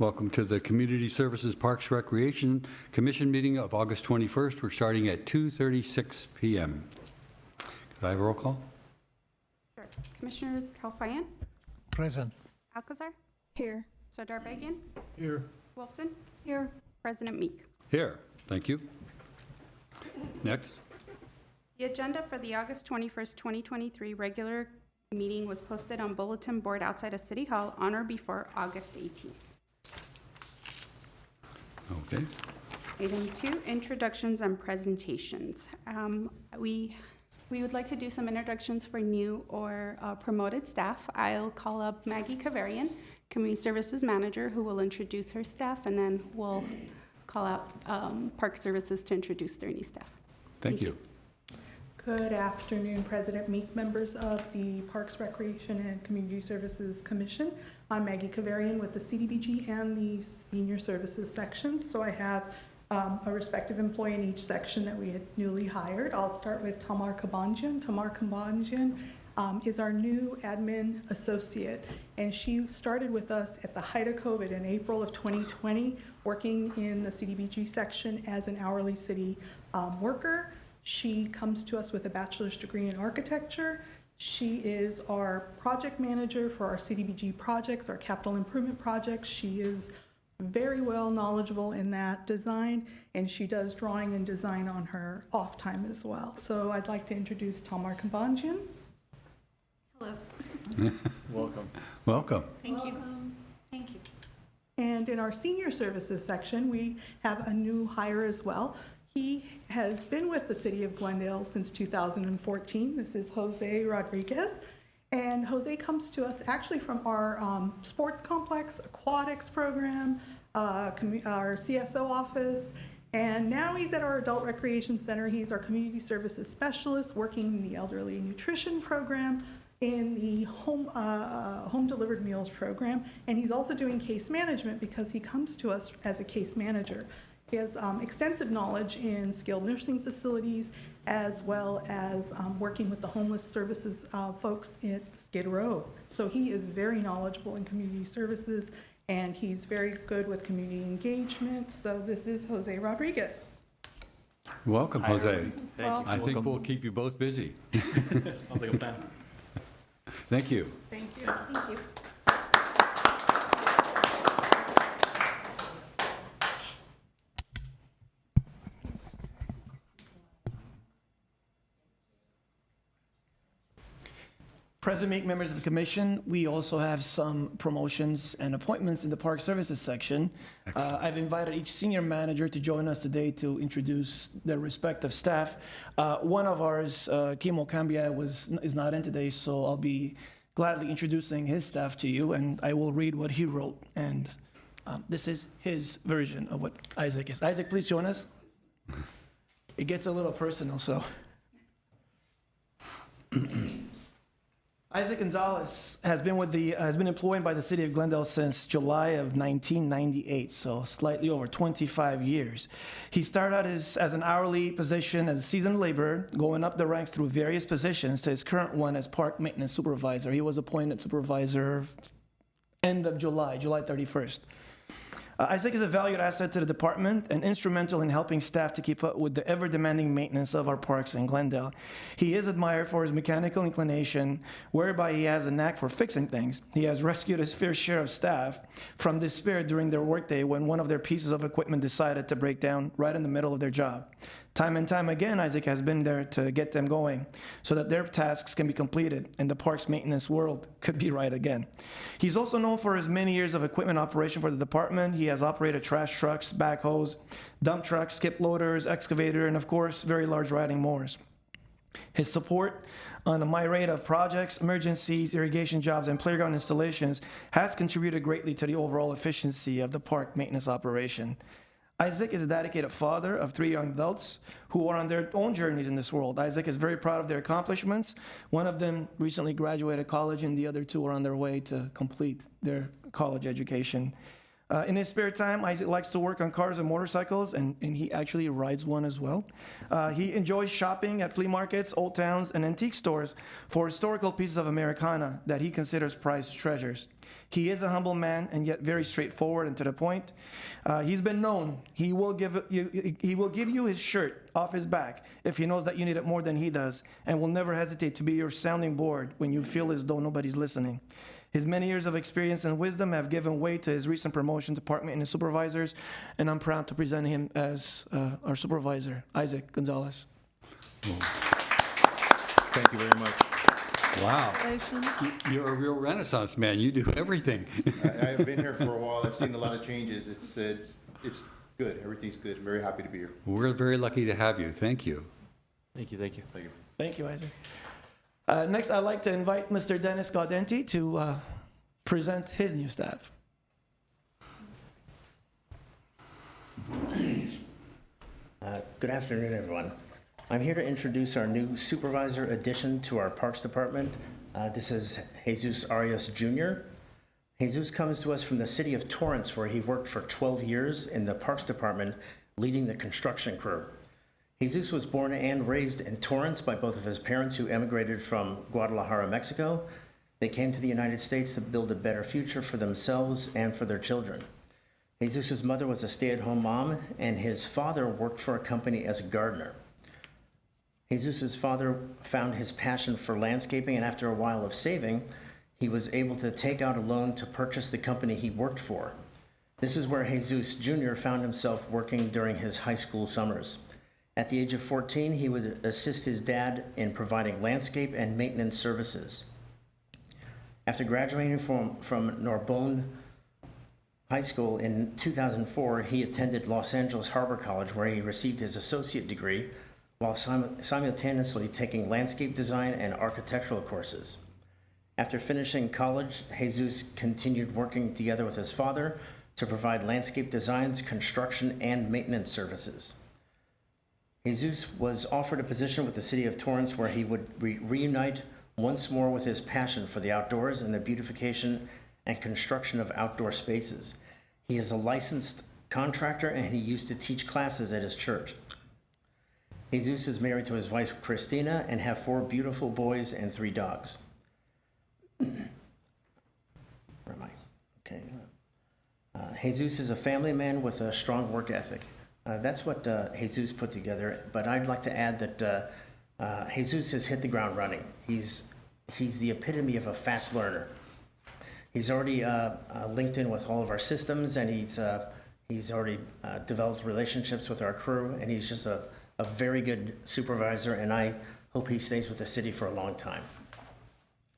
Welcome to the Community Services Parks Recreation Commission meeting of August 21st. We're starting at 2:36 p.m. Could I have a roll call? Sure. Commissioners Kalfayan, Present. Alcazar, Here. Sardar Bagian, Here. Wolfson, Here. President Meek. Here. Thank you. Next. The agenda for the August 21st, 2023 regular meeting was posted on bulletin board outside of City Hall on or before August 18th. Okay. Item 2, introductions and presentations. We would like to do some introductions for new or promoted staff. I'll call up Maggie Kavarian, Community Services Manager, who will introduce her staff, and then we'll call out Park Services to introduce their new staff. Thank you. Good afternoon, President Meek, members of the Parks, Recreation, and Community Services Commission. I'm Maggie Kavarian with the CDBG and the Senior Services sections. So I have a respective employee in each section that we had newly hired. I'll start with Tamar Kabanjian. Tamar Kabanjian is our new admin associate, and she started with us at the height of COVID in April of 2020, working in the CDBG section as an hourly city worker. She comes to us with a bachelor's degree in architecture. She is our project manager for our CDBG projects, our capital improvement projects. She is very well knowledgeable in that design, and she does drawing and design on her off time as well. So I'd like to introduce Tamar Kabanjian. Hello. Welcome. Welcome. Thank you. Thank you. And in our senior services section, we have a new hire as well. He has been with the City of Glendale since 2014. This is Jose Rodriguez. And Jose comes to us actually from our sports complex, aquatics program, our CSO office, and now he's at our adult recreation center. He's our community services specialist working in the elderly nutrition program, in the home delivered meals program, and he's also doing case management because he comes to us as a case manager. He has extensive knowledge in skilled nursing facilities, as well as working with the homeless services folks at Skid Row. So he is very knowledgeable in community services, and he's very good with community engagement. So this is Jose Rodriguez. Welcome, Hi, Jose. everyone. Thank you. I think we'll keep you both busy. Sounds like a plan. Thank you. Thank you. Thank you. President Meek, members of the commission, we also have some promotions and appointments in the Park Services section. I've invited each senior manager to join us today to introduce their respective staff. One of ours, Kimo Cambia, is not in today, so I'll be gladly introducing his staff to you, and I will read what he wrote. And this is his version of what Isaac is. Isaac, please join us. It gets a little personal, so. Isaac Gonzalez has been employed by the City of Glendale since July of 1998, so slightly over 25 years. He started out as an hourly position as a seasoned laborer, going up the ranks through various positions to his current one as park maintenance supervisor. He was appointed supervisor end of July 31st. Isaac is a valued asset to the department and instrumental in helping staff to keep up with the ever-demanding maintenance of our parks in Glendale. He is admired for his mechanical inclination, whereby he has a knack for fixing things. He has rescued his fair share of staff from despair during their workday when one of their pieces of equipment decided to break down right in the middle of their job. Time and time again, Isaac has been there to get them going so that their tasks can be completed and the park's maintenance world could be right again. He's also known for his many years of equipment operation for the department. He has operated trash trucks, backhoes, dump trucks, skip loaders, excavator, and of course, very large riding mowers. His support on a myriad of projects, emergencies, irrigation jobs, and playground installations has contributed greatly to the overall efficiency of the park maintenance operation. Isaac is a dedicated father of 3 young adults who are on their own journeys in this world. Isaac is very proud of their accomplishments. One of them recently graduated college, and the other 2 are on their way to complete their college education. In his spare time, Isaac likes to work on cars and motorcycles, and he actually rides one as well. He enjoys shopping at flea markets, old towns, and antique stores for historical pieces of Americana that he considers prized treasures. He is a humble man and yet very straightforward and to the point. He's been known. He will give you his shirt off his back if he knows that you need it more than he does, and will never hesitate to be your sounding board when you feel as though nobody's listening. His many years of experience and wisdom have given way to his recent promotion to park maintenance supervisors, and I'm proud to present him as our supervisor, Isaac Gonzalez. Thank you very much. Wow. Congratulations. You're a real Renaissance man. You do everything. I've been here for a while. I've seen a lot of changes. It's good. Everything's good. I'm very happy to be here. We're very lucky to have you. Thank you. Thank you, thank you. Thank you. Thank you, Isaac. Next, I'd like to invite Mr. Dennis Gaudenti to present his new staff. Good afternoon, everyone. I'm here to introduce our new supervisor addition to our Parks Department. This is Jesus Arias Jr. Jesus comes to us from the city of Torrance, where he worked for 12 years in the Parks Department, leading the construction crew. Jesus was born and raised in Torrance by both of his parents who emigrated from Guadalajara, Mexico. They came to the United States to build a better future for themselves and for their children. Jesus' mother was a stay-at-home mom, and his father worked for a company as a gardener. Jesus' father found his passion for landscaping, and after a while of saving, he was able to take out a loan to purchase the company he worked for. This is where Jesus Jr. found himself working during his high school summers. At the age of 14, he would assist his dad in providing landscape and maintenance services. After graduating from Narbonne High School in 2004, he attended Los Angeles Harbor College, where he received his associate degree while simultaneously taking landscape design and architectural courses. After finishing college, Jesus continued working together with his father to provide landscape designs, construction, and maintenance services. Jesus was offered a position with the city of Torrance where he would reunite once more with his passion for the outdoors and the beautification and construction of outdoor spaces. He is a licensed contractor, and he used to teach classes at his church. Jesus is married to his wife, Christina, and have 4 beautiful boys and 3 dogs. Where am I? Okay. Jesus is a family man with a strong work ethic. That's what Jesus put together, but I'd like to add that Jesus has hit the ground running. He's the epitome of a fast learner. He's already linked in with all of our systems, and he's already developed relationships with our crew, and he's just a very good supervisor, and I hope he stays with the city for a long time.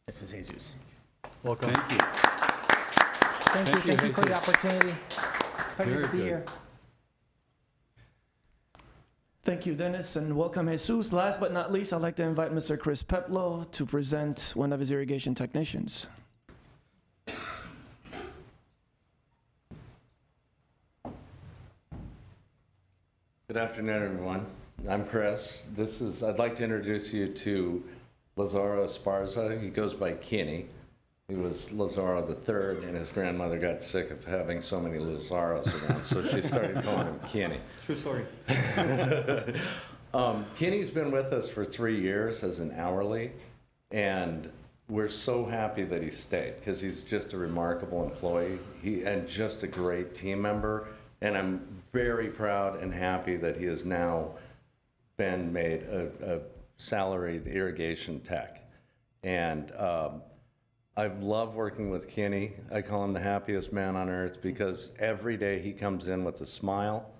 This is Jesus. Welcome. Thank you. Thank you for the Jesus. opportunity. Happy Very to be good. here. Thank you, Dennis, and welcome, Jesus. Last but not least, I'd like to invite Mr. Chris Peplow to present one of his irrigation technicians. Good afternoon, everyone. I'm Chris. I'd like to introduce you to Lazaro Esparza. He goes by Kenny. He was Lazaro III, and his grandmother got sick of having so many Lazaros around, so she started calling him Kenny. True story. Kenny's been with us for 3 years as an hourly, and we're so happy that he stayed because he's just a remarkable employee and just a great team member. And I'm very proud and happy that he has now been made a salaried irrigation tech. And I love working with Kenny. I call him the happiest man on earth because every day he comes in with a smile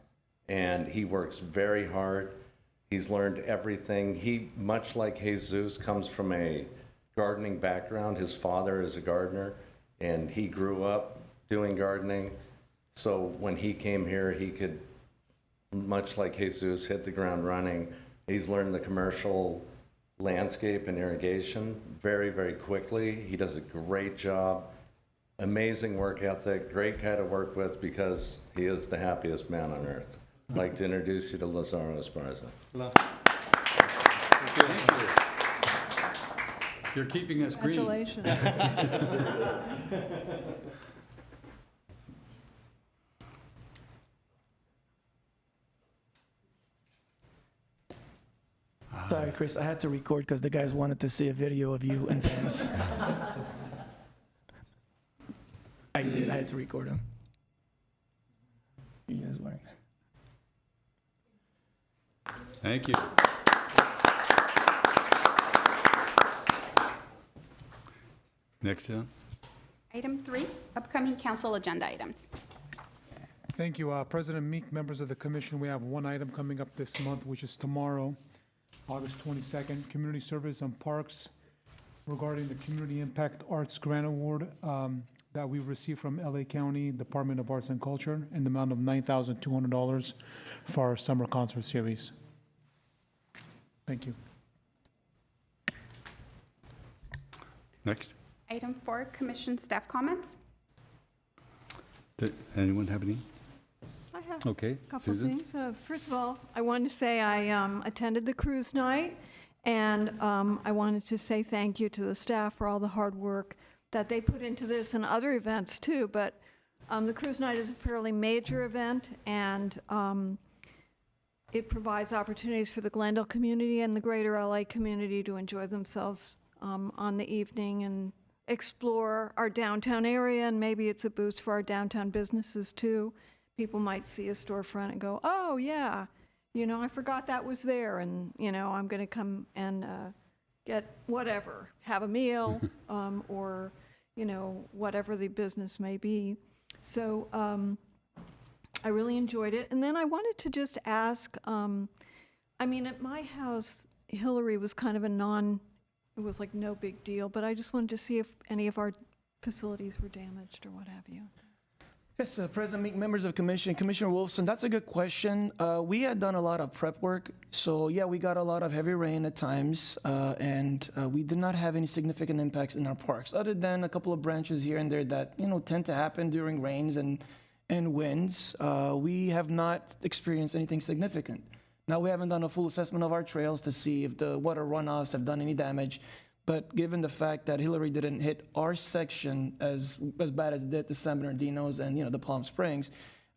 and he works very hard. He's learned everything. He, much like Jesus, comes from a gardening background. His father is a gardener and he grew up doing gardening. So when he came here, he could, much like Jesus, hit the ground running. He's learned the commercial landscape and irrigation very, very quickly. He does a great job, amazing work ethic, great guy to work with because he is the happiest man on earth. I'd like to introduce you to Lazaro Esparza. Thank you. You're keeping us green. Congratulations. Sorry, Chris, I had to record because the guys wanted to see a video of you and Dennis. I did. I had to record him. You guys wearing? Thank you. Next, Ellen. Item 3, upcoming council agenda items. Thank you, President Meek, members of the commission. We have one item coming up this month, which is tomorrow, August 22nd, community service on parks. regarding the Community Impact Arts Grant Award that we received from LA County Department of Arts and Culture in the amount of $9,200 for our summer concert series. Thank you. Next. Item 4, commission staff comments. Did anyone have any? I have Okay, a couple of Susan? things. First of all, I wanted to say I attended the cruise night, and I wanted to say thank you to the staff for all the hard work that they put into this and other events too. But the cruise night is a fairly major event, and it provides opportunities for the Glendale community and the greater LA community to enjoy themselves on the evening and explore our downtown area, and maybe it's a boost for our downtown businesses too. People might see a storefront and go, oh yeah, you know, I forgot that was there, and you know, I'm gonna come and get whatever, have a meal, or you know, whatever the business may be. So I really enjoyed it. And then I wanted to just ask, I mean, at my house, Hillary was kind of it was like no big deal, but I just wanted to see if any of our facilities were damaged or what have you. Yes, President Meek, members of Commission, Commissioner Wolfson, that's a good question. We had done a lot of prep work, so yeah, we got a lot of heavy rain at times, and we did not have any significant impacts in our parks, other than a couple of branches here and there that, you know, tend to happen during rains and winds. We have not experienced anything significant. Now, we haven't done a full assessment of our trails to see if the water runoffs have done any damage, but given the fact that Hillary didn't hit our section as bad as it did the San Bernardino's and, you know, the Palm Springs,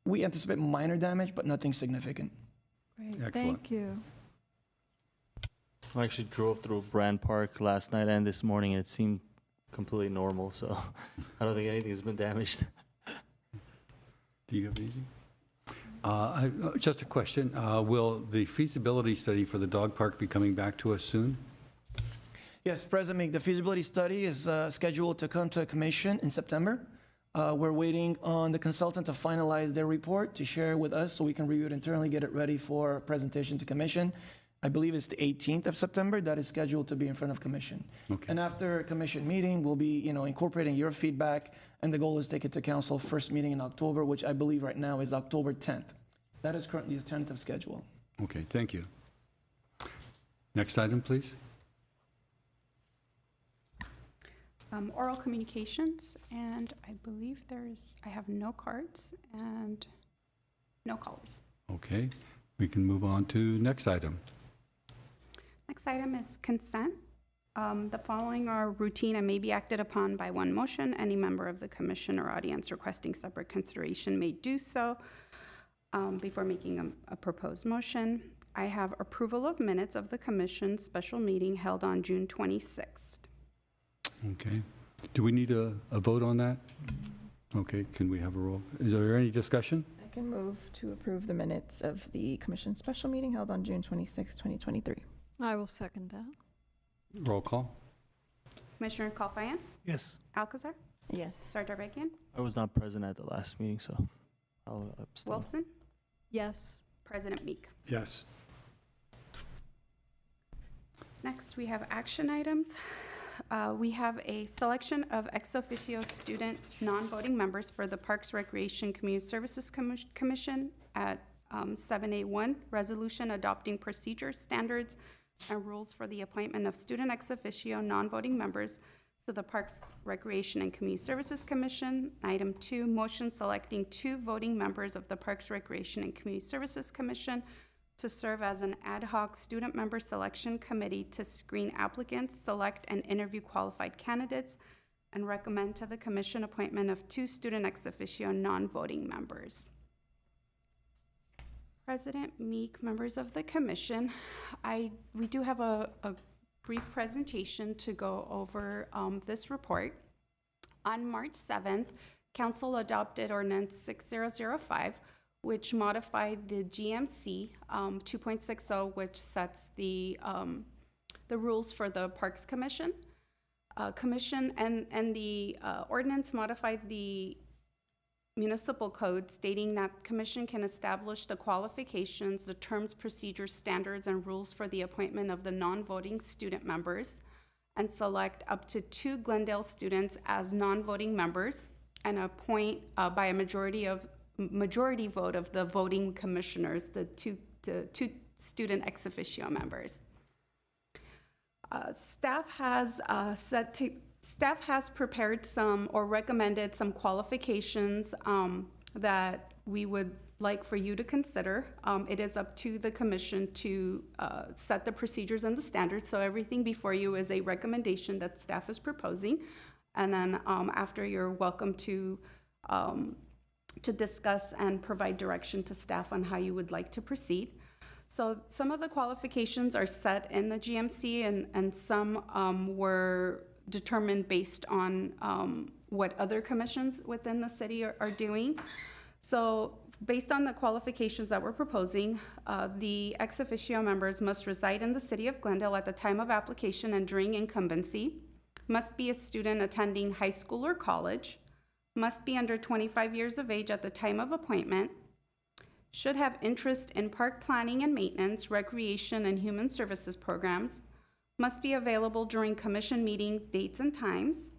we anticipate minor damage, but nothing significant. Great, Excellent. thank you. I actually drove through Brand Park last night and this morning, and it seemed completely normal, so I don't think anything's been damaged. Do you have anything? Just a question. Will the feasibility study for the dog park be coming back to us soon? Yes, President Meek, the feasibility study is scheduled to come to a commission in September. We're waiting on the consultant to finalize their report to share with us so we can review it internally, get it ready for presentation to commission. I believe it's the 18th of September that is scheduled to be in front of commission. Okay. And after commission meeting, we'll be, you know, incorporating your feedback, and the goal is to take it to council first meeting in October, which I believe right now is October 10th. That is currently the tentative schedule. Okay, thank you. Next item, please. Oral communications, and I believe I have no cards and no callers. Okay, we can move on to next item. Next item is consent. The following are routine and may be acted upon by one motion. Any member of the commission or audience requesting separate consideration may do so before making a proposed motion. I have approval of minutes of the commission special meeting held on June 26th. Okay. Do we need a vote on that? Okay, can we have a roll? Is there any discussion? I can move to approve the minutes of the commission special meeting held on June 26, 2023. I will second that. Roll call? Commissioner Kalfayan? Yes. Alcazar? Yes. Sardarbakian? I was not present at the last meeting, so I'll abstain. Wilson? Yes. President Meek. Yes. Next, we have action items. We have a selection of ex officio student non-voting members for the Parks, Recreation, Community Services Commission at 7A1, resolution adopting procedures, standards, and rules for the appointment of student ex officio non-voting members to the Parks, Recreation, and Community Services Commission. Item 2, motion selecting 2 voting members of the Parks, Recreation, and Community Services Commission to serve as an ad hoc student member selection committee to screen applicants, select and interview qualified candidates, and recommend to the commission appointment of 2 student ex officio non-voting members. President Meek, members of the commission, we do have a brief presentation to go over this report. On March 7th, council adopted ordinance 6005, which modified the GMC 2.60, which sets the rules for the Parks Commission. And the ordinance modified the municipal code, stating that commission can establish the qualifications, the terms, procedures, standards, and rules for the appointment of the non-voting student members, and select up to 2 Glendale students as non-voting members and appoint by a majority vote of the voting commissioners, the two student ex officio members. Staff has prepared some or recommended some qualifications that we would like for you to consider. It is up to the commission to set the procedures and the standards. So everything before you is a recommendation that staff is proposing. And then after, you're welcome to discuss and provide direction to staff on how you would like to proceed. So some of the qualifications are set in the GMC, and some were determined based on what other commissions within the city are doing. So based on the qualifications that we're proposing, the ex officio members must reside in the city of Glendale at the time of application and during incumbency, must be a student attending high school or college, must be under 25 years of age at the time of appointment, should have interest in park planning and maintenance, recreation, and human services programs, must be available during commission meetings, dates, and times,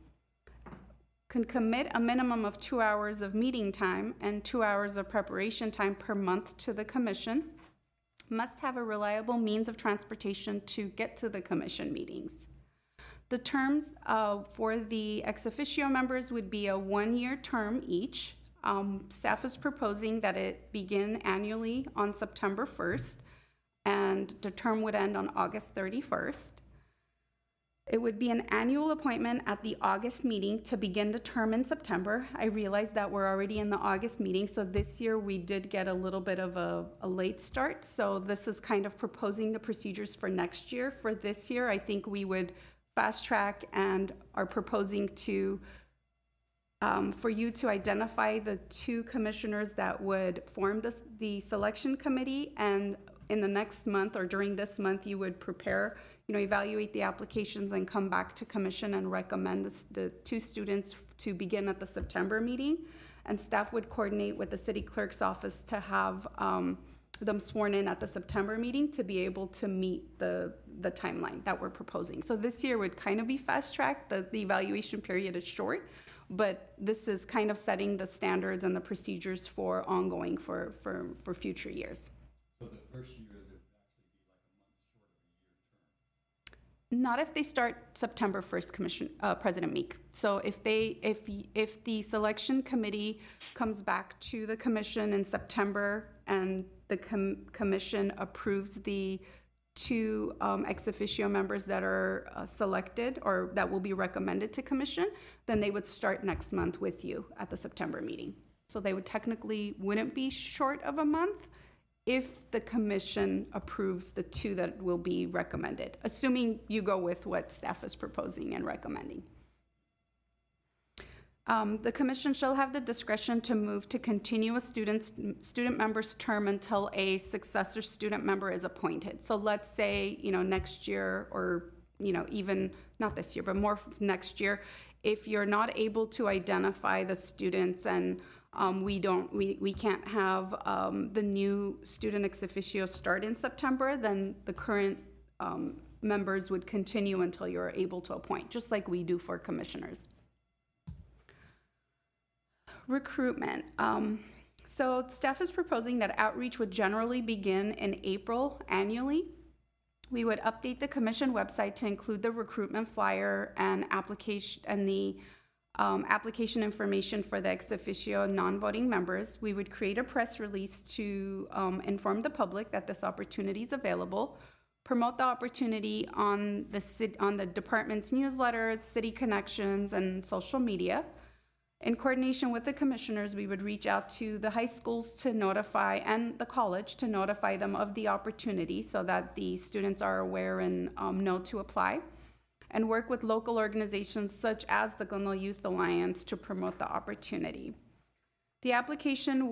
can commit a minimum of 2 hours of meeting time and 2 hours of preparation time per month to the commission, must have a reliable means of transportation to get to the commission meetings. The terms for the ex officio members would be a 1-year term each. Staff is proposing that it begin annually on September 1st, and the term would end on August 31st. It would be an annual appointment at the August meeting to begin the term in September. I realize that we're already in the August meeting, so this year we did get a little bit of a late start. So this is kind of proposing the procedures for next year. For this year, I think we would fast track and are proposing to for you to identify the 2 commissioners that would form the selection committee, and in the next month or during this month, you would prepare, evaluate the applications and come back to commission and recommend the 2 students to begin at the September meeting. And staff would coordinate with the city clerk's office to have them sworn in at the September meeting to be able to meet the timeline that we're proposing. So this year would kind of be fast tracked. The evaluation period is short, but this is kind of setting the standards and the procedures for ongoing for future years. So the first year, there'd actually be like a month short of a year term? Not if they start September 1st, President Meek. So if the selection committee comes back to the commission in September and the commission approves the 2 ex officio members that are selected or that will be recommended to commission, then they would start next month with you at the September meeting. So they would technically wouldn't be short of a month if the commission approves the 2 that will be recommended, assuming you go with what staff is proposing and recommending. The commission shall have the discretion to move to continue a student member's term until a successor student member is appointed. So let's say, next year, or, even not this year, but more next year, if you're not able to identify the students and we can't have the new student ex officio start in September, then the current members would continue until you're able to appoint, just like we do for commissioners. Recruitment. So staff is proposing that outreach would generally begin in April annually. We would update the commission website to include the recruitment flyer and application and the application information for the ex officio non-voting members. We would create a press release to inform the public that this opportunity is available, promote the opportunity on the department's newsletter, city connections, and social media. In coordination with the commissioners, we would reach out to the high schools to notify, and the college to notify them of the opportunity so that the students are aware and know to apply, and work with local organizations such as the Glendale Youth Alliance to promote the opportunity. The application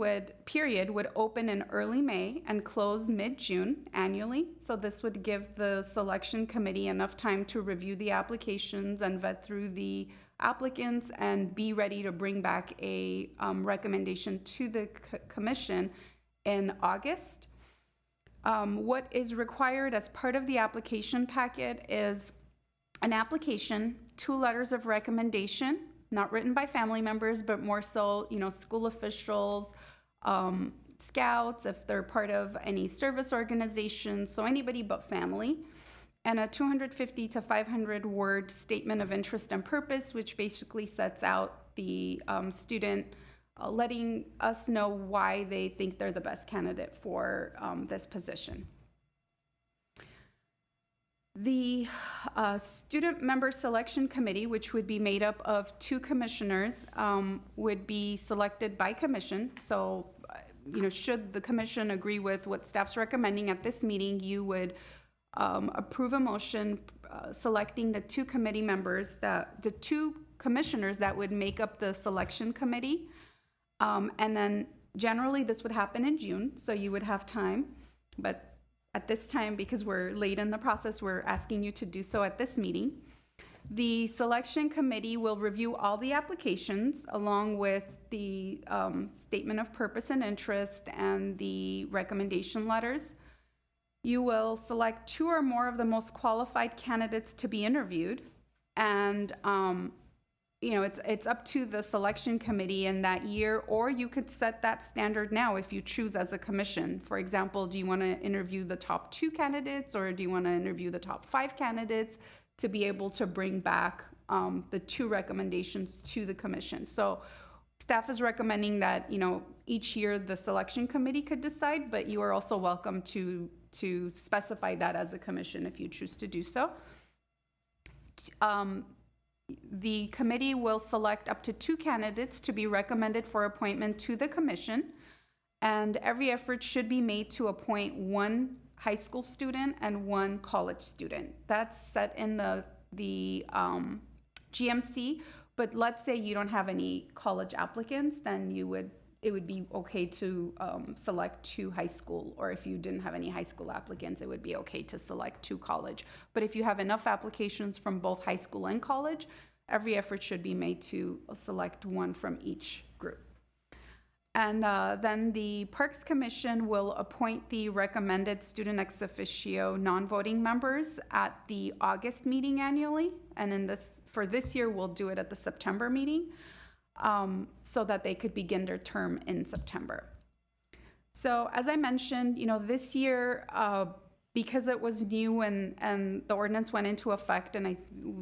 period would open in early May and close mid-June annually. So this would give the selection committee enough time to review the applications and vet through the applicants and be ready to bring back a recommendation to the commission in August. What is required as part of the application packet is an application, 2 letters of recommendation, not written by family members, but more so, school officials, scouts, if they're part of any service organization, so anybody but family, and a 250 to 500 word statement of interest and purpose, which basically sets out the student letting us know why they think they're the best candidate for this position. The student member selection committee, which would be made up of 2 commissioners, would be selected by commission. So, should the commission agree with what staff's recommending at this meeting, you would approve a motion selecting the 2 committee members, the 2 commissioners that would make up the selection committee. And then generally this would happen in June, so you would have time. But at this time, because we're late in the process, we're asking you to do so at this meeting. The selection committee will review all the applications along with the statement of purpose and interest and the recommendation letters. You will select 2 or more of the most qualified candidates to be interviewed, and it's up to the selection committee in that year, or you could set that standard now if you choose as a commission. For example, do you want to interview the top 2 candidates, or do you want to interview the top 5 candidates to be able to bring back the 2 recommendations to the commission? So staff is recommending that, each year the selection committee could decide, but you are also welcome to specify that as a commission if you choose to do so. The committee will select up to 2 candidates to be recommended for appointment to the commission, and every effort should be made to appoint 1 high school student and 1 college student. That's set in the GMC, but let's say you don't have any college applicants, then it would be okay to select 2 high school, or if you didn't have any high school applicants, it would be okay to select 2 college. But if you have enough applications from both high school and college, every effort should be made to select 1 from each group. And then the Parks Commission will appoint the recommended student ex officio non-voting members at the August meeting annually. And for this year, we'll do it at the September meeting, so that they could begin their term in September. So as I mentioned, this year, because it was new and the ordinance went into effect, and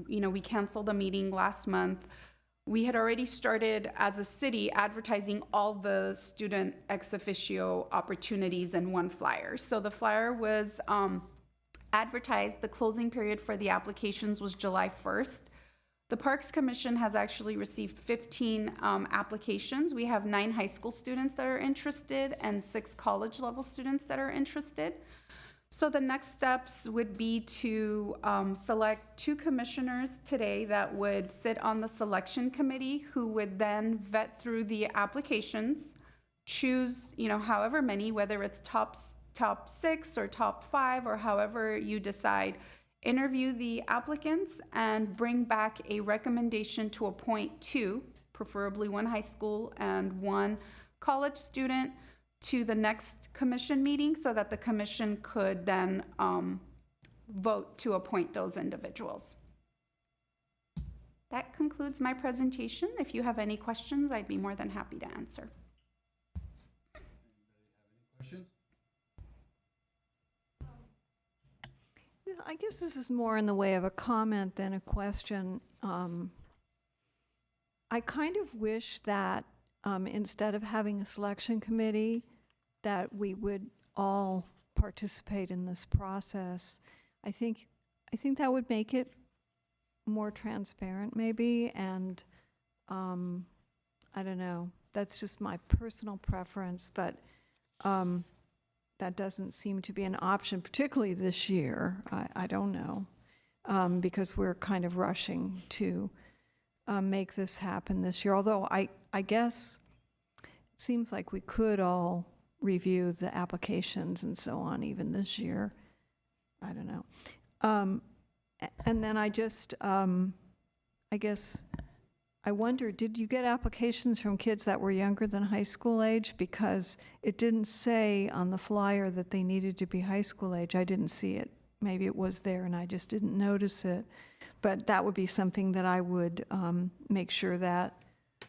we canceled the meeting last month, we had already started as a city advertising all the student ex officio opportunities in one flyer. So the flyer was advertised. The closing period for the applications was July 1st. The Parks Commission has actually received 15 applications. We have 9 high school students that are interested and 6 college level students that are interested. So the next steps would be to select 2 commissioners today that would sit on the selection committee, who would then vet through the applications, choose, however many, whether it's top 6 or top 5 or however you decide, interview the applicants and bring back a recommendation to appoint 2, preferably 1 high school and 1 college student, to the next commission meeting, so that the commission could then vote to appoint those individuals. That concludes my presentation. If you have any questions, I'd be more than happy to answer. Questions? I guess this is more in the way of a comment than a question. I kind of wish that instead of having a selection committee, that we would all participate in this process. I think that would make it more transparent, maybe, and I don't know. That's just my personal preference, but that doesn't seem to be an option, particularly this year. I don't know, because we're kind of rushing to make this happen this year. Although I guess it seems like we could all review the applications and so on even this year. I don't know. And then I just, I guess, I wonder, did you get applications from kids that were younger than high school age? Because it didn't say on the flyer that they needed to be high school age. I didn't see it. Maybe it was there and I just didn't notice it. but that would be something that I would make sure that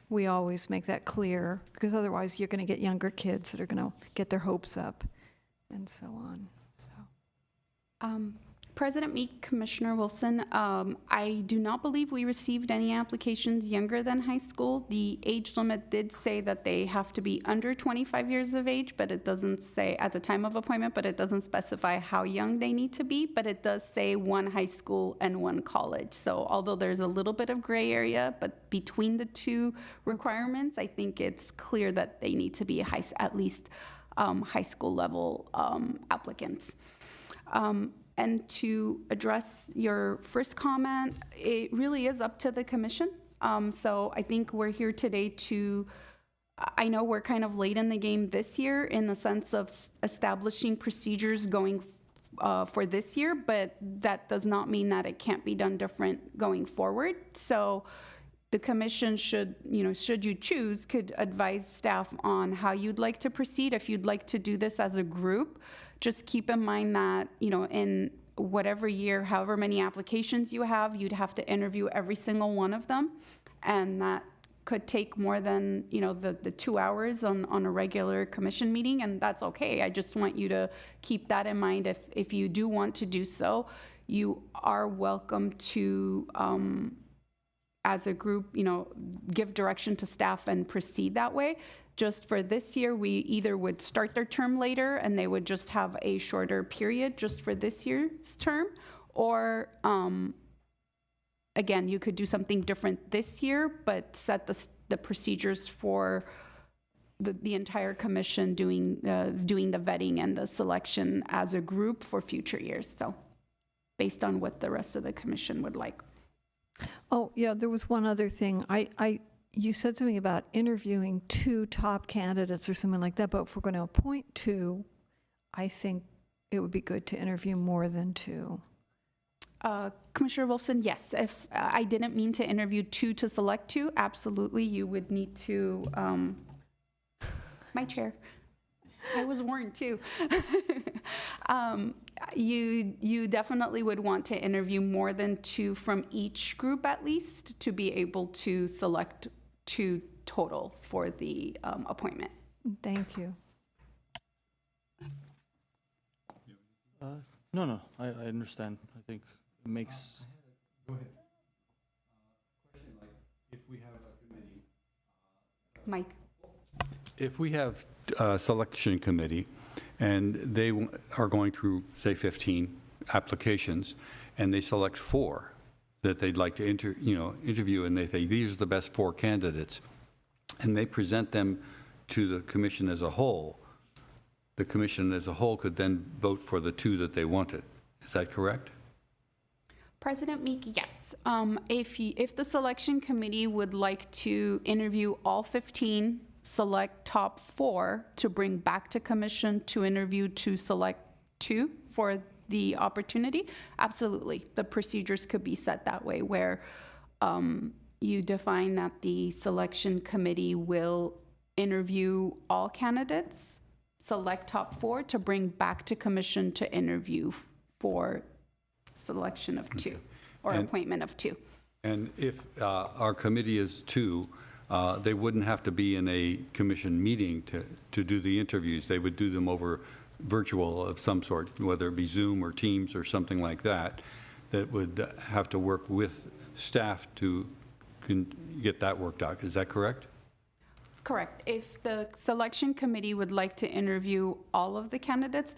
we always make that clear, because otherwise you're going to get younger kids that are going to get their hopes up and so on. So. President Meek, Commissioner Wilson, I do not believe we received any applications younger than high school. The age limit did say that they have to be under 25 years of age, but it doesn't say at the time of appointment, but it doesn't specify how young they need to be, but it does say 1 high school and 1 college. So although there's a little bit of gray area, but between the 2 requirements, I think it's clear that they need to be at least high school level applicants. And to address your first comment, it really is up to the commission. So I think we're here today I know we're kind of late in the game this year in the sense of establishing procedures going for this year, but that does not mean that it can't be done different going forward. So the commission should you choose, could advise staff on how you'd like to proceed. If you'd like to do this as a group, just keep in mind that, in whatever year, however many applications you have, you'd have to interview every single one of them. And that could take more than, the 2 hours on a regular commission meeting, and that's okay. I just want you to keep that in mind. If you do want to do so, you are welcome to, as a group, give direction to staff and proceed that way. Just for this year, we either would start their term later and they would just have a shorter period just for this year's term, or again, you could do something different this year, but set the procedures for the entire commission doing the vetting and the selection as a group for future years. So based on what the rest of the commission would like. Oh, yeah, there was one other thing. You said something about interviewing 2 top candidates or something like that, but if we're going to appoint 2, I think it would be good to interview more than 2. Commissioner Wolfson, yes. If I didn't mean to interview 2 to select 2, absolutely, you would need to, my chair. I was warned too. You definitely would want to interview more than 2 from each group at least to be able to select 2 total for the appointment. Thank you. No, I understand. I think it makes. Go ahead. Question if we have a committee. Mike. If we have a selection committee and they are going through, say, 15 applications, and they select 4 that they'd like to interview, and they say, these are the best 4 candidates, and they present them to the commission as a whole, the commission as a whole could then vote for the 2 that they wanted. Is that correct? President Meek, yes. If the selection committee would like to interview all 15, select top 4 to bring back to commission to interview to select 2 for the opportunity, absolutely. The procedures could be set that way, where you define that the selection committee will interview all candidates, select top 4 to bring back to commission to interview for selection of 2 or appointment of 2. And if our committee is 2, they wouldn't have to be in a commission meeting to do the interviews. They would do them over virtual of some sort, whether it be Zoom or Teams or something like that, that would have to work with staff to get that worked out. Is that correct? Correct. If the selection committee would like to interview all of the candidates,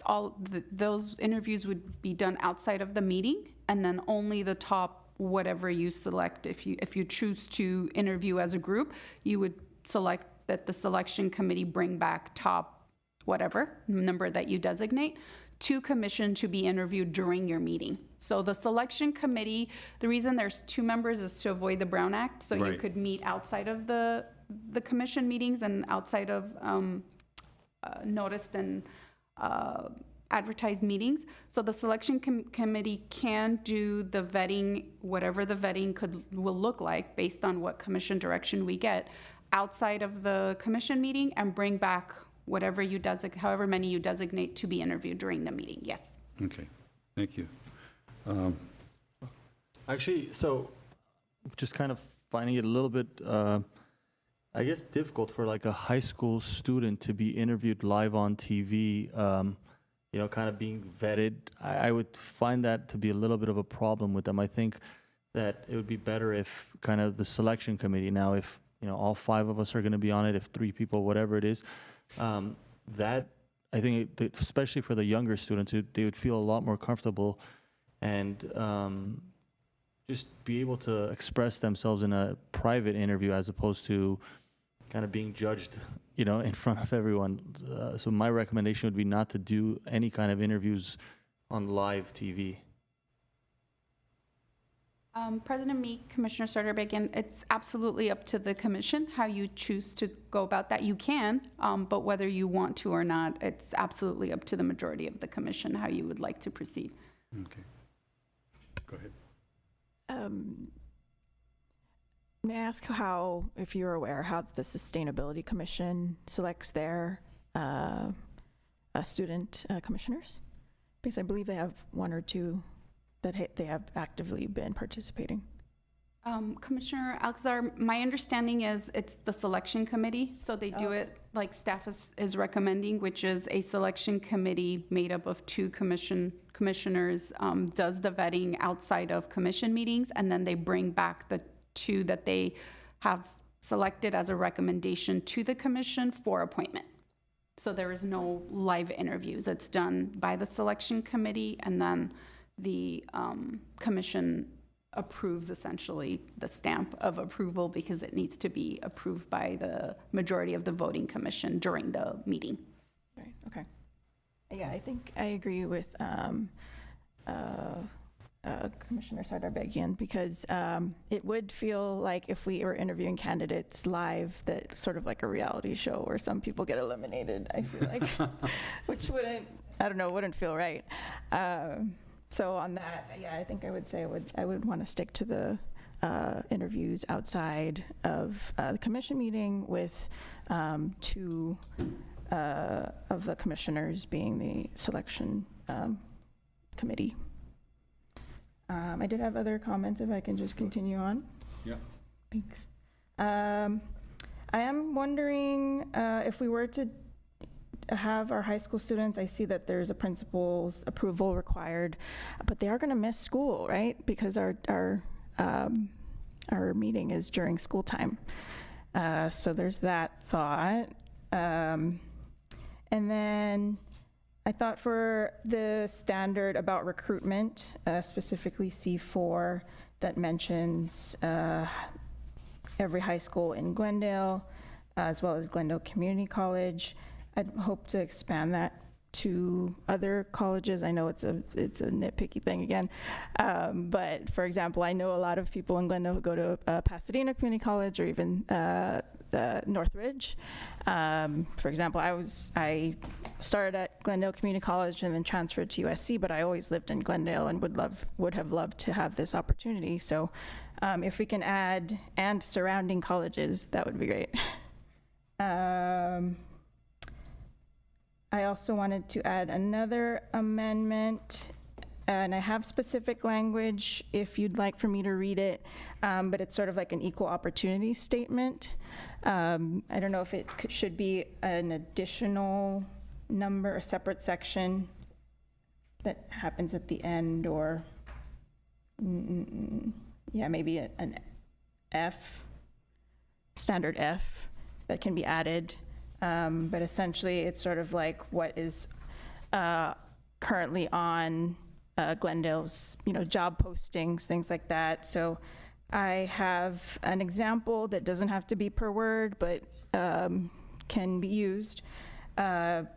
those interviews would be done outside of the meeting, and then only the top whatever you select. If you choose to interview as a group, you would select that the selection committee bring back top whatever number that you designate to commission to be interviewed during your meeting. So the selection committee, the reason there's 2 members is to avoid the Brown Act. So Right. You could meet outside of the commission meetings and outside of noticed and advertised meetings. So the selection committee can do the vetting, whatever the vetting will look like based on what commission direction we get, outside of the commission meeting, and bring back whatever you however many you designate to be interviewed during the meeting. Yes. Okay, thank you. Actually, so just kind of finding it a little bit, I guess, difficult for like a high school student to be interviewed live on TV, you know, kind of being vetted. I would find that to be a little bit of a problem with them. I think that it would be better if kind of the selection committee, now if, you know, all 5 of us are going to be on it, if 3 people, whatever it is, that I think, especially for the younger students, they would feel a lot more comfortable and just be able to express themselves in a private interview as opposed to kind of being judged, you know, in front of everyone. So my recommendation would be not to do any kind of interviews on live TV. President Meek, Commissioner Sartor-Begin, it's absolutely up to the commission how you choose to go about that. You can, but whether you want to or not, it's absolutely up to the majority of the commission how you would like to proceed. Okay. Go ahead. May I ask how, if you're aware, how the Sustainability Commission selects their student commissioners? Because I believe they have 1 or 2 that they have actively been participating. Commissioner Alcazar, my understanding is it's the selection committee, so they do it like staff is recommending, which is a selection committee made up of 2 commissioners, does the vetting outside of commission meetings, and then they bring back the 2 that they have selected as a recommendation to the commission for appointment. So there is no live interviews. It's done by the selection committee, and then the commission approves essentially the stamp of approval because it needs to be approved by the majority of the voting commission during the meeting. Right, okay. Yeah, I think I agree with Commissioner Sartor-Begin because it would feel like if we were interviewing candidates live, that sort of like a reality show where some people get eliminated, I feel like, which wouldn't feel right. So on that, yeah, I think I would say I would want to stick to the interviews outside of the commission meeting with 2 of the commissioners being the selection committee. I did have other comments, if I can just continue on. Yeah. Thanks. I am wondering if we were to have our high school students, I see that there's a principal's approval required, but they are going to miss school, right? Because our meeting is during school time. So there's that thought. And then I thought for the standard about recruitment, specifically C4, that mentions every high school in Glendale, as well as Glendale Community College. I'd hope to expand that to other colleges. I know it's a nitpicky thing again, but for example, I know a lot of people in Glendale who go to Pasadena Community College or even Northridge. For example, I started at Glendale Community College and then transferred to USC, but I always lived in Glendale and would have loved to have this opportunity. So if we can add and surrounding colleges, that would be great. I also wanted to add another amendment, and I have specific language if you'd like for me to read it, but it's sort of like an equal opportunity statement. I don't know if it should be an additional number, a separate section that happens at the end, or yeah, maybe an F, standard F that can be added. But essentially, it's sort of like what is currently on Glendale's, job postings, things like that. So I have an example that doesn't have to be per word, but can be used, that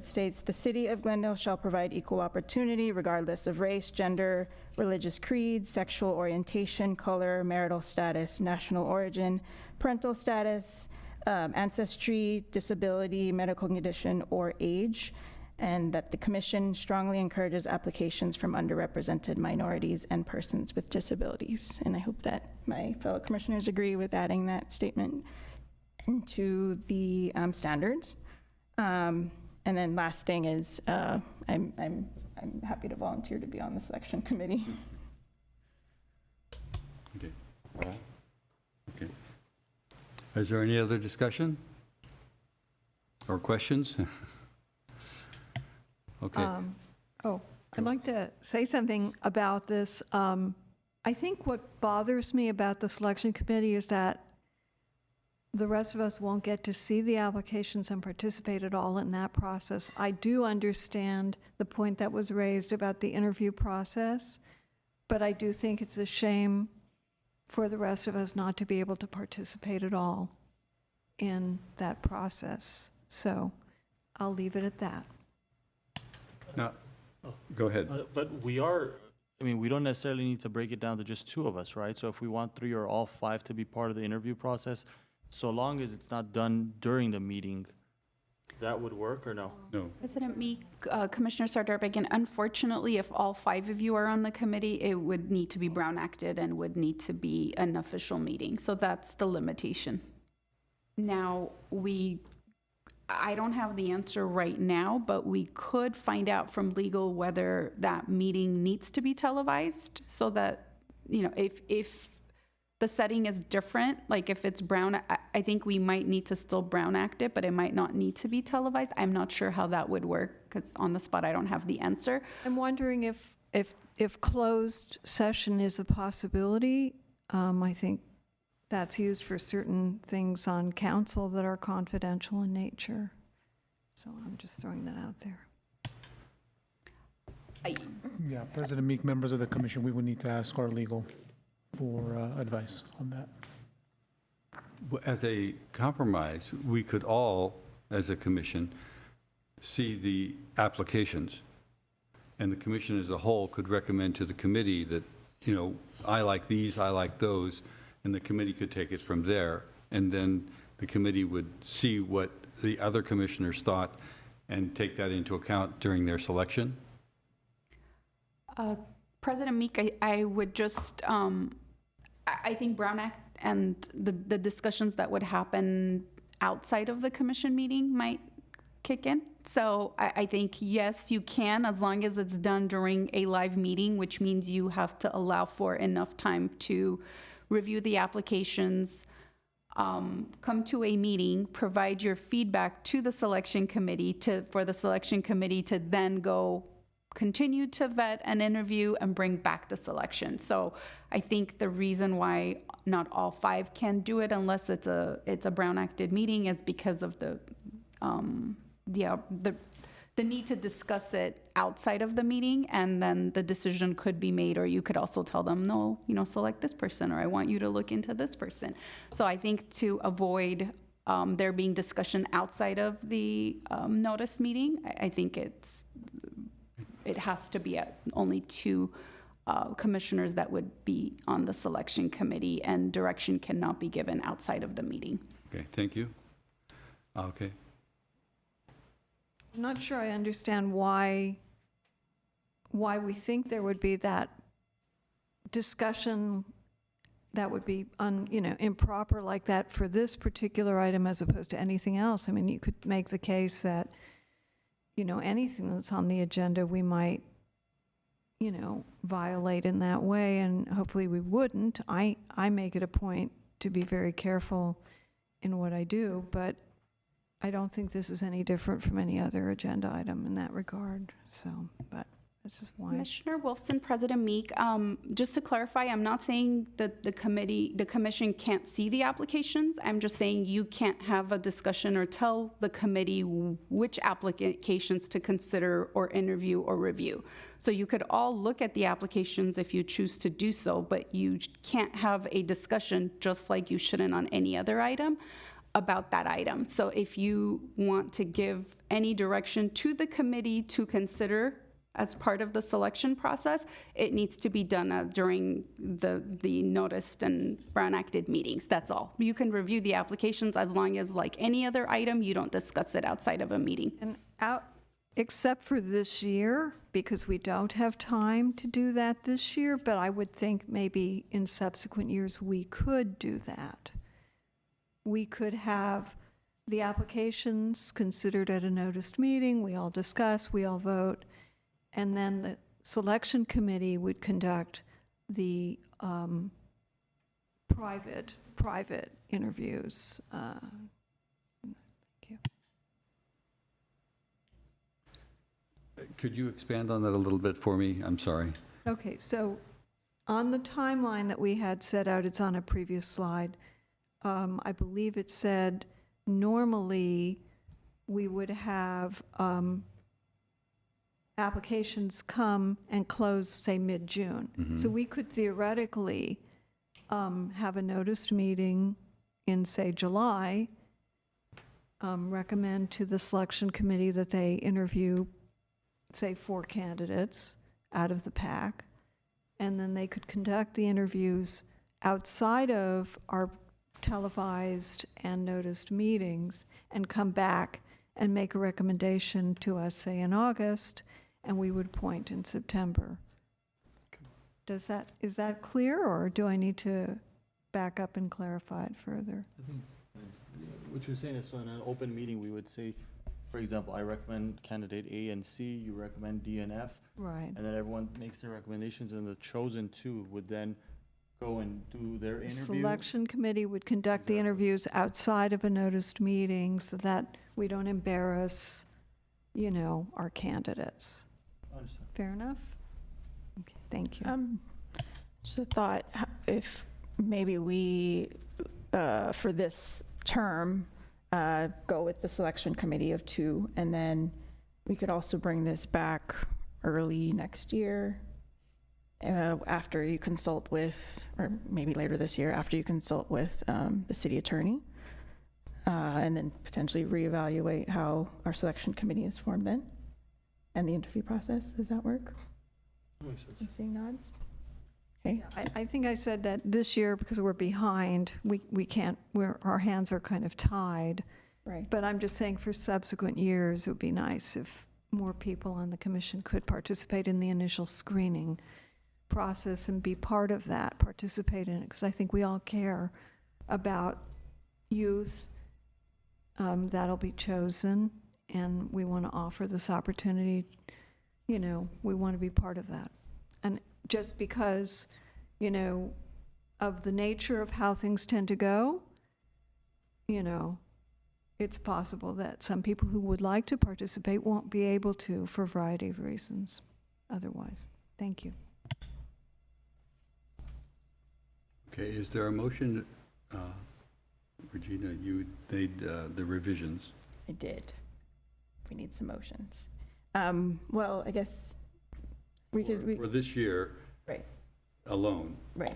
states, the city of Glendale shall provide equal opportunity regardless of race, gender, religious creed, sexual orientation, color, marital status, national origin, parental status, ancestry, disability, medical condition, or age, and that the commission strongly encourages applications from underrepresented minorities and persons with disabilities. And I hope that my fellow commissioners agree with adding that statement into the standards. And then last thing is, I'm happy to volunteer to be on the selection committee. Okay. All right. Okay. Is there any other discussion or questions? Okay. Oh, I'd like to say something about this. I think what bothers me about the selection committee is that the rest of us won't get to see the applications and participate at all in that process. I do understand the point that was raised about the interview process, but I do think it's a shame for the rest of us not to be able to participate at all in that process. So I'll leave it at that. Now, go ahead. But we are, I mean, we don't necessarily need to break it down to just two of us, right? So if we want 3 or all 5 to be part of the interview process, so long as it's not done during the meeting, that would work or no? No. President Meek, Commissioner Sardarbagan, unfortunately, if all 5 of you are on the committee, it would need to be Brown Acted and would need to be an official meeting. So that's the limitation. Now, I don't have the answer right now, but we could find out from legal whether that meeting needs to be televised so that, you know, if the setting is different, like if it's Brown, I think we might need to still Brown Act it, but it might not need to be televised. I'm not sure how that would work because on the spot I don't have the answer. I'm wondering if closed session is a possibility. I think that's used for certain things on council that are confidential in nature. So I'm just throwing that out there. Yeah, President Meek, members of the commission, we would need to ask our legal for advice on that. As a compromise, we could all, as a commission, see the applications, and the commission as a whole could recommend to the committee that, you know, I like these, I like those, and the committee could take it from there, and then the committee would see what the other commissioners thought and take that into account during their selection? President Meek, I would just, I think Brown Act and the discussions that would happen outside of the commission meeting might kick in. So I think, yes, you can, as long as it's done during a live meeting, which means you have to allow for enough time to review the applications, come to a meeting, provide your feedback to the selection committee for the selection committee to then go continue to vet and interview and bring back the selection. So I think the reason why not all 5 can do it unless it's a Brown Acted meeting is because of the need to discuss it outside of the meeting, and then the decision could be made, or you could also tell them, no, you know, select this person, or I want you to look into this person. So I think to avoid there being discussion outside of the notice meeting, I think it has to be only 2 commissioners that would be on the selection committee, and direction cannot be given outside of the meeting. Okay, thank you. Okay. I'm not sure I understand why we think there would be that discussion that would be improper like that for this particular item as opposed to anything else. I mean, you could make the case that, you know, anything that's on the agenda we might, you know, violate in that way, and hopefully we wouldn't. I make it a point to be very careful in what I do, but I don't think this is any different from any other agenda item in that regard. So, but that's just why. Commissioner Wolfson, President Meek, just to clarify, I'm not saying that the commission can't see the applications. I'm just saying you can't have a discussion or tell the committee which applications to consider or interview or review. So you could all look at the applications if you choose to do so, but you can't have a discussion, just like you shouldn't on any other item, about that item. So if you want to give any direction to the committee to consider as part of the selection process, it needs to be done during the noticed and Brown Acted meetings. That's all. You can review the applications as long as, like any other item, you don't discuss it outside of a meeting. And except for this year, because we don't have time to do that this year, but I would think maybe in subsequent years we could do that. We could have the applications considered at a noticed meeting, we all discuss, we all vote, and then the selection committee would conduct the private interviews. Thank you. Could you expand on that a little bit for me? I'm sorry. Okay, so on the timeline that we had set out, it's on a previous slide, I believe it said normally we would have applications come and close, say, mid-June. So we could theoretically have a noticed meeting in, say, July, recommend to the selection committee that they interview, say, 4 candidates out of the pack, and then they could conduct the interviews outside of our televised and noticed meetings and come back and make a recommendation to us, say, in August, and we would appoint in September. Is that clear, or do I need to back up and clarify it further? What you're saying is, so in an open meeting, we would say, for example, I recommend candidate A and C, you recommend D and F, Right. and then everyone makes their recommendations, and the chosen 2 would then go and do their The interview. selection committee would conduct the interviews outside of a noticed meeting so that we don't embarrass, our candidates. Understand. Fair enough? Okay, thank you. Just a thought, if maybe we, for this term, go with the selection committee of 2, and then we could also bring this back early next year, after you consult with, or maybe later this year, after you consult with the city attorney, and then potentially reevaluate how our selection committee is formed then, and the interview process. Does that work? Makes sense. I'm seeing nods. Okay. I think I said that this year, because we're behind, we can't, our hands are kind of tied. Right. But I'm just saying for subsequent years, it would be nice if more people on the commission could participate in the initial screening process and be part of that, participate in it, because I think we all care about youth that'll be chosen, and we want to offer this opportunity. We want to be part of that. And just because, of the nature of how things tend to go, it's possible that some people who would like to participate won't be able to for a variety of reasons otherwise. Thank you. Okay, is there a motion, Regina, you made the revisions? I did. We need some motions. Well, I guess we could, For this year right, alone. right.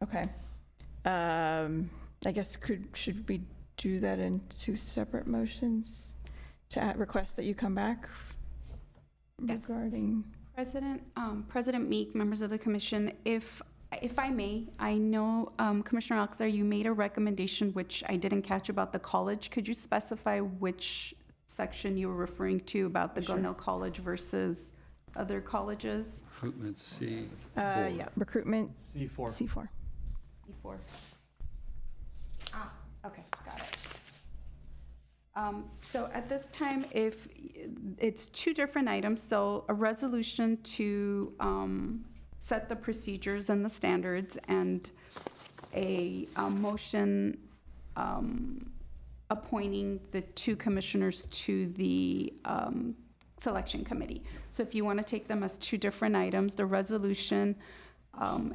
Okay. I guess should we do that in 2 separate motions to request that you come back Yes. regarding? President Meek, members of the commission, if I may, I know, Commissioner Alcazar, you made a recommendation which I didn't catch about the college. Could you specify which section you were referring to about the Sure. Glendale College versus other colleges? Recruitment C. Yeah, recruitment, C4. C4. C4. Okay, got it. So at this time, if it's 2 different items, so a resolution to set the procedures and the standards, and a motion appointing the 2 commissioners to the selection committee. So if you want to take them as 2 different items, the resolution,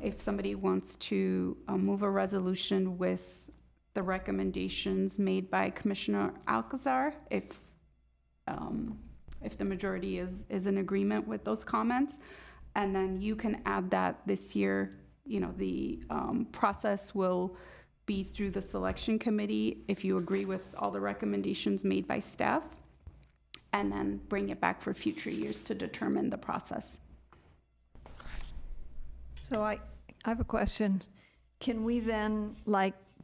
if somebody wants to move a resolution with the recommendations made by Commissioner Alcazar, if the majority is in agreement with those comments, and then you can add that this year. The process will be through the selection committee if you agree with all the recommendations made by staff, and then bring it back for future years to determine the process. So I have a question. Can we then,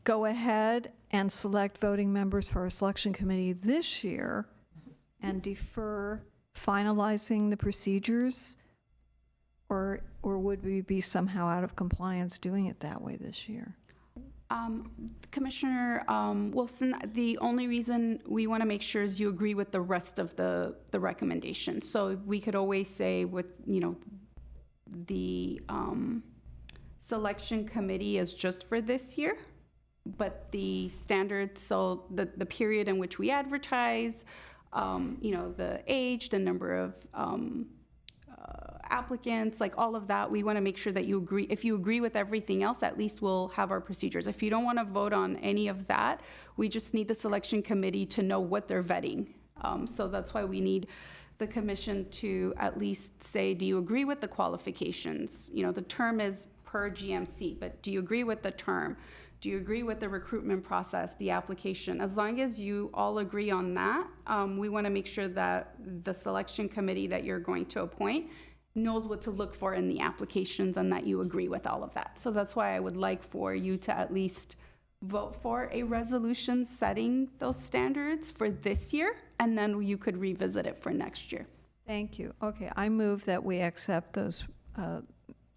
go ahead and select voting members for our selection committee this year and defer finalizing the procedures? Or would we be somehow out of compliance doing it that way this year? Commissioner Wilson, the only reason we want to make sure is you agree with the rest of the recommendations. So we could always say with, the selection committee is just for this year, but the standards, so the period in which we advertise, the age, the number of applicants, like all of that, we want to make sure that you agree. If you agree with everything else, at least we'll have our procedures. If you don't want to vote on any of that, we just need the selection committee to know what they're vetting. So that's why we need the commission to at least say, do you agree with the qualifications? The term is per GMC, but do you agree with the term? Do you agree with the recruitment process, the application? As long as you all agree on that, we want to make sure that the selection committee that you're going to appoint knows what to look for in the applications and that you agree with all of that. So that's why I would like for you to at least vote for a resolution setting those standards for this year, and then you could revisit it for next year. Thank you. Okay, I move that we accept those,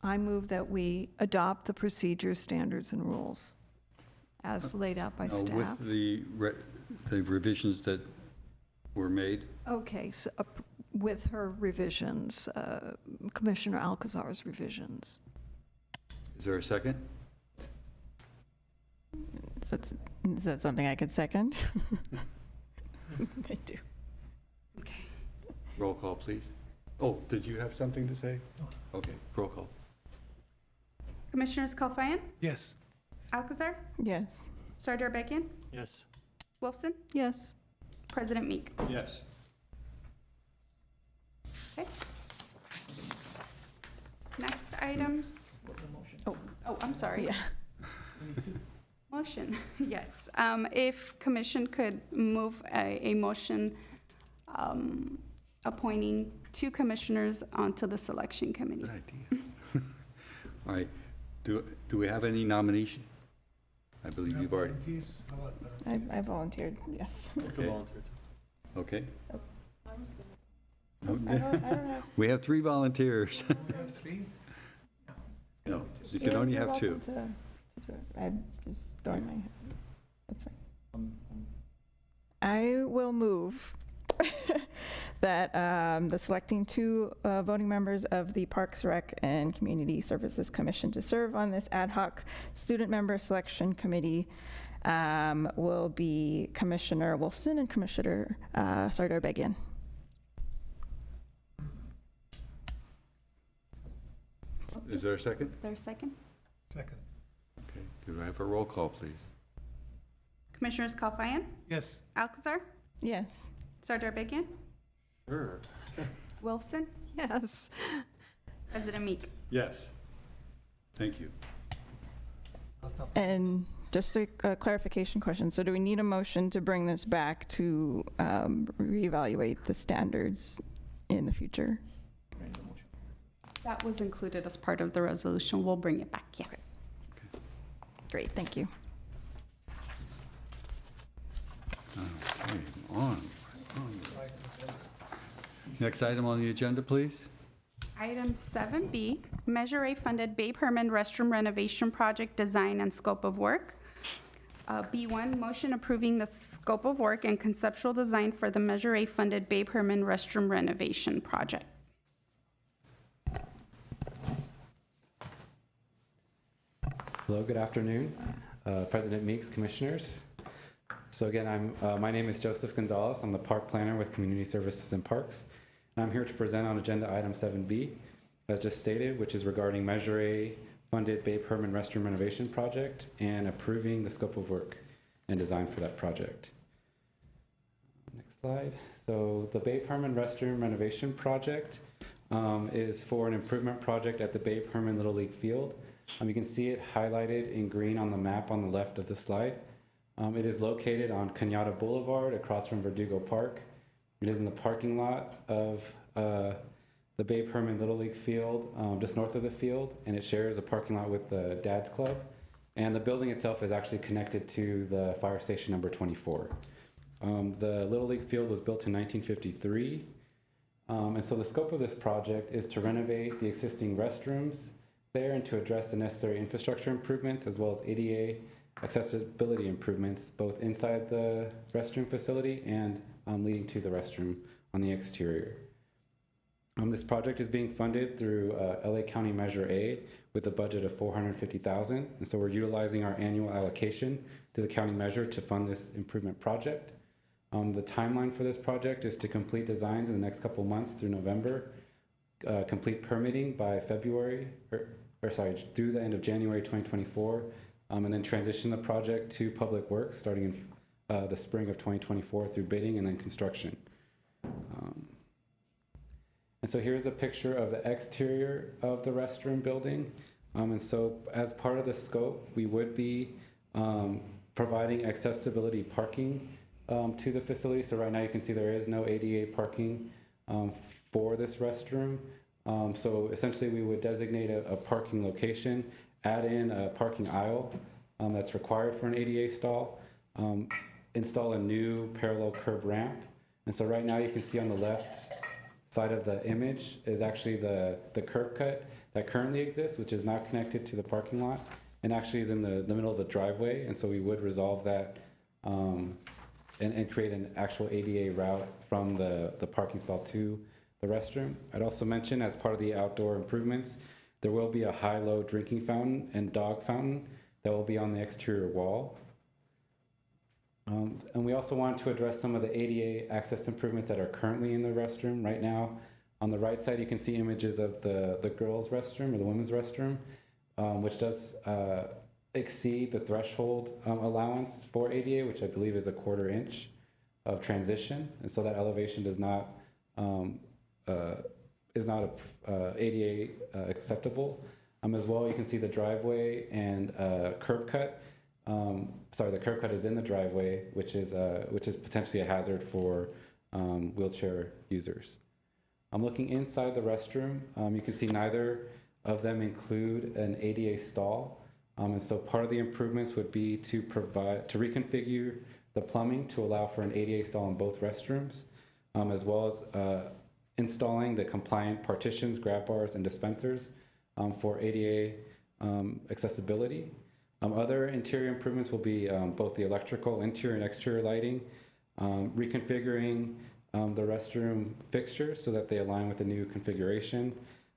I move that we adopt the procedures, standards, and rules as laid out by staff. With the revisions that were made, Okay, so with her revisions, Commissioner Alcazar's revisions. is there a second? Is that something I could second? I do. Okay. Roll call, please. Oh, did you have something to say? Okay, roll call. Commissioners Kalfayan, Yes. Alcazar, Yes. Sardar Begin, Yes. Wolfson, Yes. President Meek. Yes. Okay. Next item. Oh, I'm sorry. Yeah. Motion, yes. If commission could move a motion appointing 2 commissioners onto the selection committee. Good idea. All right, do we have any nomination? I believe you've already, I volunteered, yes. okay, okay. I don't have. We have 3 volunteers. No, you can only have 2. I'm just throwing my, that's fine. I will move that the selecting 2 voting members of the Parks, Rec, and Community Services Commission to serve on this ad hoc student member selection committee will be Commissioner Wolfson and Commissioner Sardar Begin. Is there a second? Is there a second? Second. Okay, do I have a roll call, please? Commissioners Kalfayan, Yes. Alcazar, Yes. Sardar Begin, Sure. Wolfson, Yes. President Meek. Yes. Thank you. And just a clarification question. So do we need a motion to bring this back to reevaluate the standards in the future? That was included as part of the resolution. We'll bring it back, yes. Great, thank you. Okay, on. Next item on the agenda, please. Item 7B, Measure A funded Babe Herman restroom renovation project design and scope of work. B1, motion approving the scope of work and conceptual design for the Measure A funded Babe Herman restroom renovation project. Hello, good afternoon, President Meeks, Commissioners. So again, my name is Joseph Gonzalez. I'm the Park Planner with Community Services and Parks, and I'm here to present on Agenda Item 7B, as just stated, which is regarding Measure A funded Babe Herman restroom renovation project and approving the scope of work and design for that project. Next slide. So the Babe Herman restroom renovation project is for an improvement project at the Babe Herman Little League Field. You can see it highlighted in green on the map on the left of the slide. It is located on Cañada Boulevard across from Verdugo Park. It is in the parking lot of the Babe Herman Little League Field, just north of the field, and it shares a parking lot with the Dad's Club. And the building itself is actually connected to the fire station number 24. The Little League Field was built in 1953. And so the scope of this project is to renovate the existing restrooms there and to address the necessary infrastructure improvements as well as ADA accessibility improvements both inside the restroom facility and leading to the restroom on the exterior. This project is being funded through LA County Measure A, with a budget of $450,000. And so we're utilizing our annual allocation to the county measure to fund this improvement project. The timeline for this project is to complete designs in the next couple months through November, complete permitting by through the end of January 2024, and then transition the project to Public Works starting in the spring of 2024 through bidding and then construction. And so here's a picture of the exterior of the restroom building. And so as part of the scope, we would be providing accessibility parking to the facility. So right now you can see there is no ADA parking for this restroom. So essentially we would designate a parking location, add in a parking aisle that's required for an ADA stall, install a new parallel curb ramp. And so right now you can see on the left side of the image is actually the curb cut that currently exists, which is not connected to the parking lot and actually is in the middle of the driveway. And so we would resolve that and create an actual ADA route from the parking stall to the restroom. I'd also mention, as part of the outdoor improvements, there will be a high-low drinking fountain and dog fountain that will be on the exterior wall. And we also wanted to address some of the ADA access improvements that are currently in the restroom right now. On the right side, you can see images of the girls' restroom or the women's restroom, which does exceed the threshold allowance for ADA, which I believe is a 1/4 inch of transition. And so that elevation is not ADA acceptable. As well, you can see the driveway and curb cut. The curb cut is in the driveway, which is potentially a hazard for wheelchair users. I'm looking inside the restroom. You can see neither of them include an ADA stall. And so part of the improvements would be to reconfigure the plumbing to allow for an ADA stall in both restrooms, as well as installing the compliant partitions, grab bars, and dispensers for ADA accessibility. Other interior improvements will be both the electrical interior and exterior lighting, reconfiguring the restroom fixtures so that they align with the new configuration,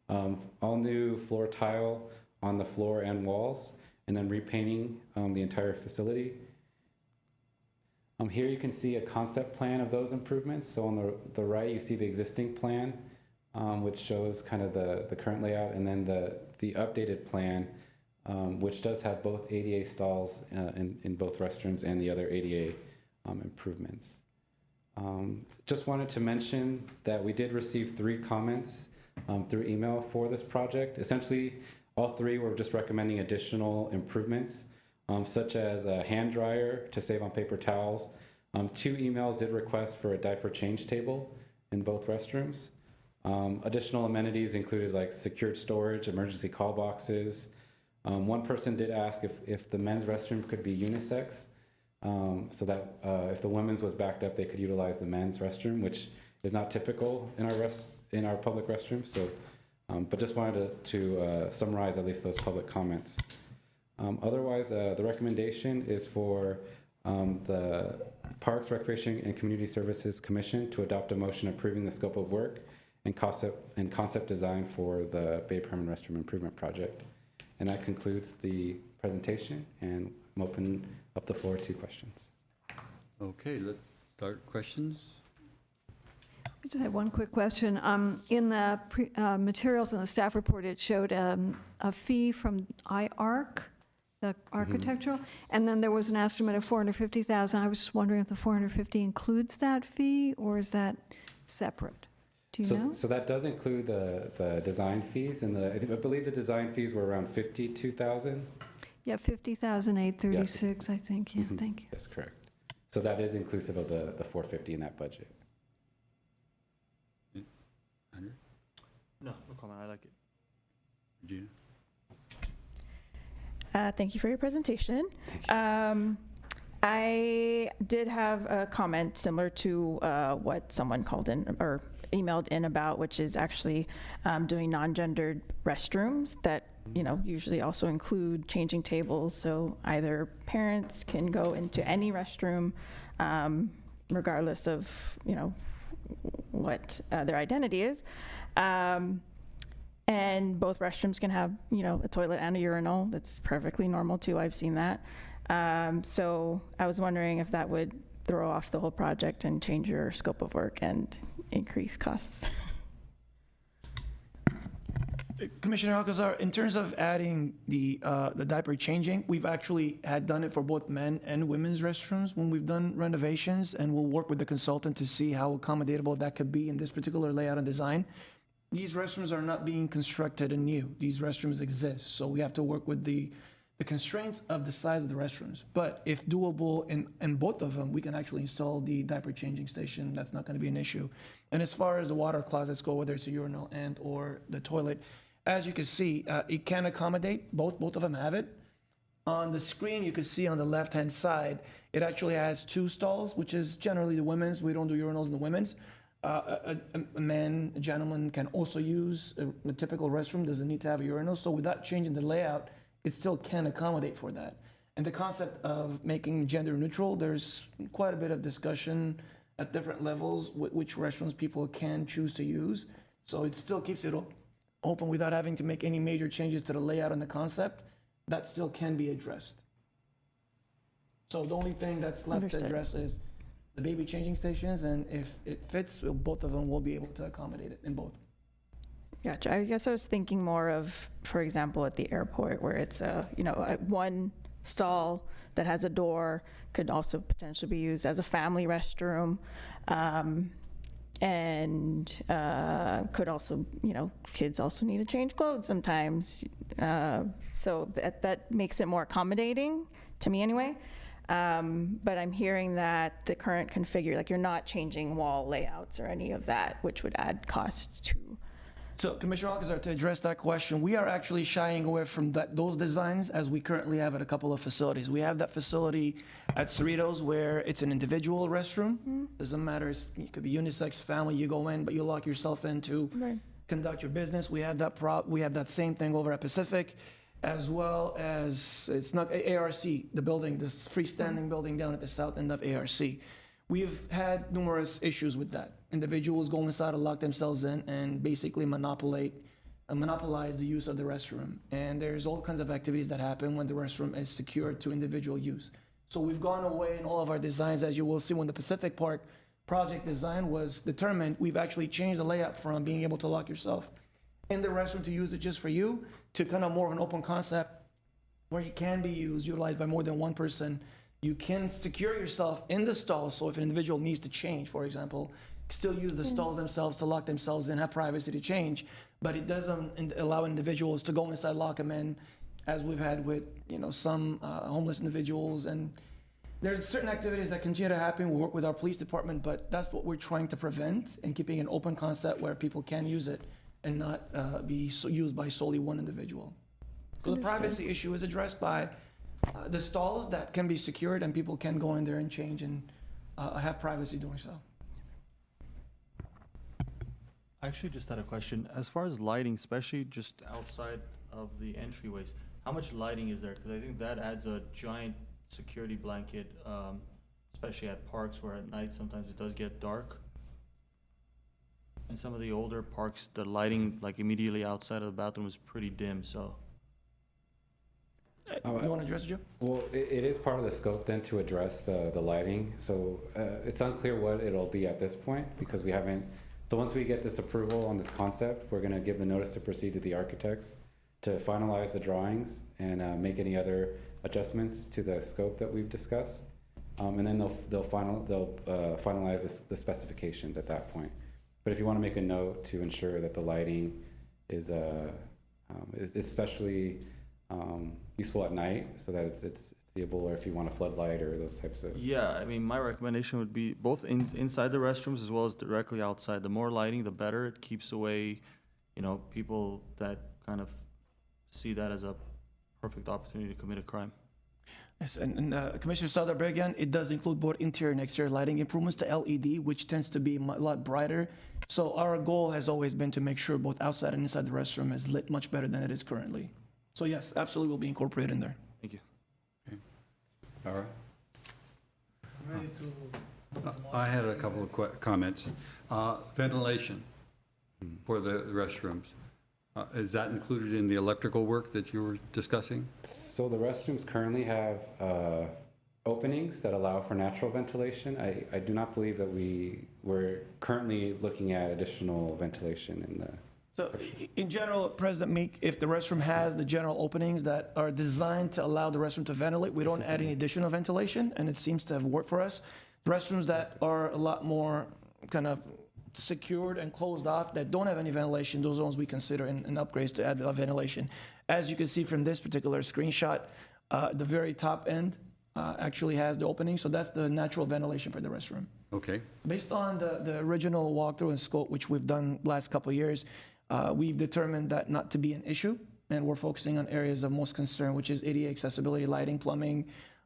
all new floor tile on the floor and walls, and then repainting the entire facility. Here you can see a concept plan of those improvements. So on the right, you see the existing plan, which shows kind of the current layout, and then the updated plan, which does have both ADA stalls in both restrooms and the other ADA improvements. Just wanted to mention that we did receive 3 comments through email for this project. Essentially, all 3 were just recommending additional improvements, such as a hand dryer to save on paper towels. 2 emails did request for a diaper change table in both restrooms. Additional amenities included like secured storage, emergency call boxes. One person did ask if the men's restroom could be unisex, so that if the women's was backed up, they could utilize the men's restroom, which is not typical in our public restrooms. So, but just wanted to summarize at least those public comments. Otherwise, the recommendation is for the Parks, Recreation, and Community Services Commission to adopt a motion approving the scope of work and concept design for the Bay Permanent Restroom Improvement Project. And that concludes the presentation, and I'm opening up the floor to questions. Okay, let's start questions. I just had one quick question. In the materials in the staff report, it showed a fee from IARC, the architectural, and then there was an estimate of $450,000. I was just wondering if the $450 includes that fee, or is that separate? Do you know? So that does include the design fees, and I believe the design fees were around $52,000. Yeah, $50,836, I think. Yeah, thank you. That's correct. So that is inclusive of the $450 in that budget. Andrew? No comment. I like it. Regina? Thank you for your presentation. I did have a comment similar to what someone called in or emailed in about, which is actually doing non-gendered restrooms that, you know, usually also include changing tables. So either parents can go into any restroom, regardless of, 'what their identity is. And both restrooms can have, you know, a toilet and a urinal. That's perfectly normal too. I've seen that. So I was wondering if that would throw off the whole project and change your scope of work and increase costs. Commissioner Alcazar, in terms of adding the diaper changing, we've actually had done it for both men and women's restrooms when we've done renovations, and we'll work with the consultant to see how accommodatable that could be in this particular layout and design. These restrooms are not being constructed anew. These restrooms exist, so we have to work with the constraints of the size of the restrooms. But if doable in both of them, we can actually install the diaper changing station. That's not going to be an issue. And as far as the water closets go, whether it's a urinal and or the toilet, as you can see, it can accommodate both. Both of them have it. On the screen, you can see on the left-hand side, it actually has 2 stalls, which is generally the women's. We don't do urinals in the women's. A gentleman can also use a typical restroom, doesn't need to have a urinal. So without changing the layout, it still can accommodate for that. And the concept of making gender neutral, there's quite a bit of discussion at different levels which restrooms people can choose to use. So it still keeps it open without having to make any major changes to the layout and the concept. That still can be addressed. So the only thing that's left Understood. to address is the baby changing stations, and if it fits, both of them will be able to accommodate it in both. Gotcha. I guess I was thinking more of, for example, at the airport where it's one stall that has a door could also potentially be used as a family restroom. And could also, kids also need to change clothes sometimes. So that makes it more accommodating, to me anyway. But I'm hearing that the current configure, you're not changing wall layouts or any of that, which would add costs to. So Commissioner Alcazar, to address that question, we are actually shying away from those designs as we currently have at a couple of facilities. We have that facility at Cerritos where it's an individual restroom. Doesn't matter, it could be unisex, family, you go in, but you lock yourself in to conduct your business. We have that same thing over at Pacific, as well as, it's not ARC, the building, this freestanding building down at the south end of ARC. We've had numerous issues with that. Individuals go inside and lock themselves in and basically monopolize the use of the restroom. And there's all kinds of activities that happen when the restroom is secured to individual use. So we've gone away in all of our designs, as you will see when the Pacific Park project design was determined, we've actually changed the layout from being able to lock yourself in the restroom to use it just for you to kind of more of an open concept where it can be utilized by more than one person. You can secure yourself in the stalls, so if an individual needs to change, for example, still use the stalls themselves to lock themselves in, have privacy to change, but it doesn't allow individuals to go inside, lock them in, as we've had with some homeless individuals. And there's certain activities that continue to happen. We work with our police department, but that's what we're trying to prevent, and keeping an open concept where people can use it and not be used by solely one individual. So the privacy issue is addressed by the stalls that can be secured, and people can go in there and change and have privacy doing so. I actually just had a question. As far as lighting, especially just outside of the entryways, how much lighting is there? Because I think that adds a giant security blanket, especially at parks where at night sometimes it does get dark. And some of the older parks, the lighting immediately outside of the bathroom is pretty dim, so. You want to address it, Joe? Well, it is part of the scope then to address the lighting. So it's unclear what it'll be at this point because we haven't. So once we get this approval on this concept, we're going to give the notice to proceed to the architects to finalize the drawings and make any other adjustments to the scope that we've discussed. And then they'll finalize the specifications at that point. But if you want to make a note to ensure that the lighting is especially useful at night, so that it's seeable, or if you want a floodlight or those types of. Yeah, I mean, my recommendation would be both inside the restrooms as well as directly outside. The more lighting, the better. It keeps away, people that kind of see that as a perfect opportunity to commit a crime. Yes, and Commissioner Southerberg, again, it does include both interior and exterior lighting improvements to LED, which tends to be a lot brighter. So our goal has always been to make sure both outside and inside the restroom is lit much better than it is currently. So yes, absolutely will be incorporated in there. Thank you. All right. I had a couple of comments. Ventilation for the restrooms. Is that included in the electrical work that you were discussing? So the restrooms currently have openings that allow for natural ventilation. I do not believe that we're currently looking at additional ventilation in the. So in general, President Meek, if the restroom has the general openings that are designed to allow the restroom to ventilate, we don't add any additional ventilation, and it seems to have worked for us. The restrooms that are a lot more kind of secured and closed off, that don't have any ventilation, those are ones we consider in upgrades to add the ventilation. As you can see from this particular screenshot, the very top end actually has the opening, so that's the natural ventilation for the restroom. Okay. Based on the original walkthrough and scope, which we've done last couple of years, we've determined that not to be an issue, and we're focusing on areas of most concern, which is ADA accessibility, lighting, plumbing,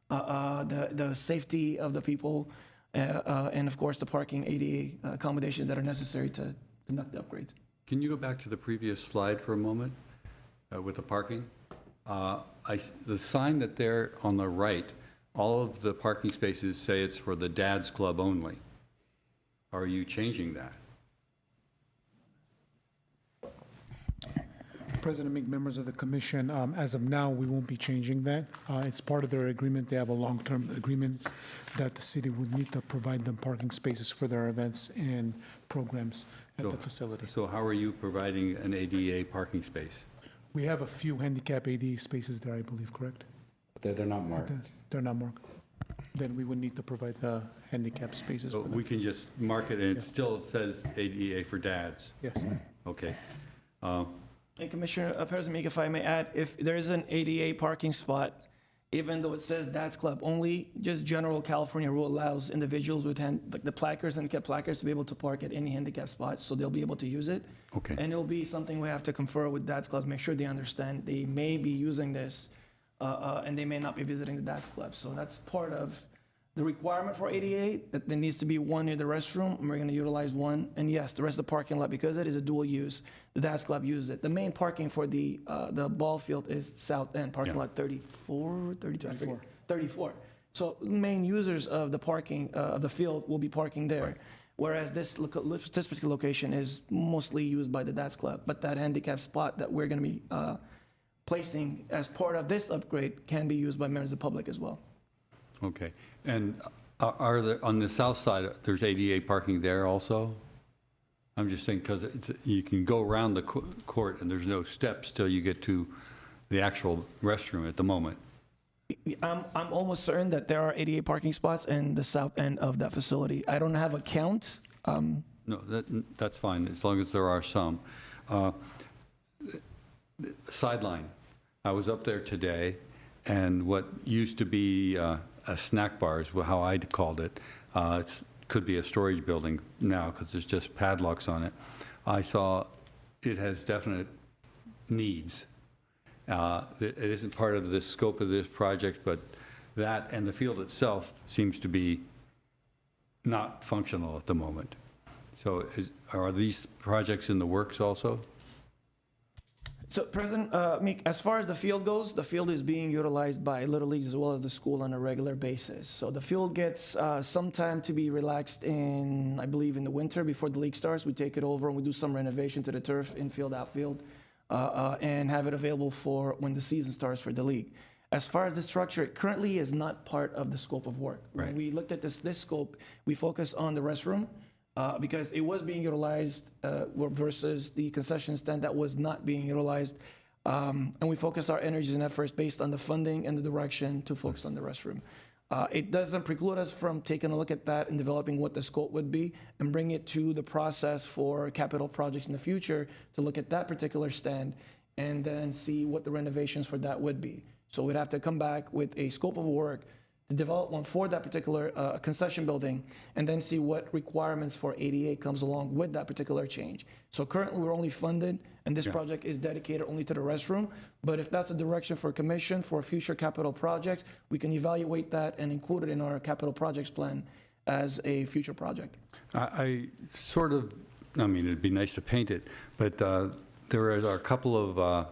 the safety of the people, and of course, the parking ADA accommodations that are necessary to conduct the upgrades. Can you go back to the previous slide for a moment with the parking? The sign that there on the right, all of the parking spaces say it's for the Dad's Club only. Are you changing that? President Meek, members of the commission, as of now, we won't be changing that. It's part of their agreement. They have a long-term agreement that the city would need to provide them parking spaces for their events and programs at the facility. So how are you providing an ADA parking space? We have a few handicap ADA spaces there, I believe, correct? They're not marked. They're not marked. Then we would need to provide the handicap spaces So for them. we can just mark it and it still says ADA for dads? Yes. Okay. And Commissioner, President Meek, if I may add, if there is an ADA parking spot, even though it says Dad's Club only, just general California rule allows individuals with like the placards, handicap placards, to be able to park at any handicap spot, so they'll be able to use it. Okay. And it'll be something we have to confer with Dad's Clubs, make sure they understand they may be using this, and they may not be visiting the Dad's Club. So that's part of the requirement for ADA, that there needs to be one near the restroom, and we're gonna utilize one. And yes, the rest of the parking lot, because it is a dual use, the Dad's Club uses it. The main parking for the ball field is south end, parking lot 34, 32, I forget. 34. So main users of the parking, of the field will be parking there. Whereas this particular location is mostly used by the Dad's Club. But that handicap spot that we're gonna be placing as part of this upgrade can be used by members of the public as well. Okay. And are there, on the south side, there's ADA parking there also? I'm just thinking, because you can go around the court and there's no steps till you get to the actual restroom at the moment. I'm almost certain that there are ADA parking spots in the south end of that facility. I don't have a count. No, that's fine, as long as there are some. Sideline, I was up there today, and what used to be a snack bar is how I called it. It could be a storage building now, because there's just padlocks on it. I saw it has definite needs. It isn't part of the scope of this project, but that and the field itself seems to be not functional at the moment. So are these projects in the works also? So President Meek, as far as the field goes, the field is being utilized by Little Leagues as well as the school on a regular basis. So the field gets some time to be relaxed in, I believe, in the winter before the league starts. We take it over and we do some renovation to the turf, infield, outfield, and have it available for when the season starts for the league. As far as the structure, it currently is not part of the scope of work. Right. When we looked at this scope, we focused on the restroom, because it was being utilized versus the concession stand that was not being utilized. And we focused our energies and efforts based on the funding and the direction to focus on the restroom. It doesn't preclude us from taking a look at that and developing what the scope would be and bring it to the process for capital projects in the future to look at that particular stand and then see what the renovations for that would be. So we'd have to come back with a scope of work to develop one for that particular concession building, and then see what requirements for ADA comes along with that particular change. So currently, we're only funded, and this project is dedicated only to the restroom, but if that's a direction for commission for future capital projects, we can evaluate that and include it in our capital projects plan as a future project. I sort of, I mean, it'd be nice to paint it, but there are a couple of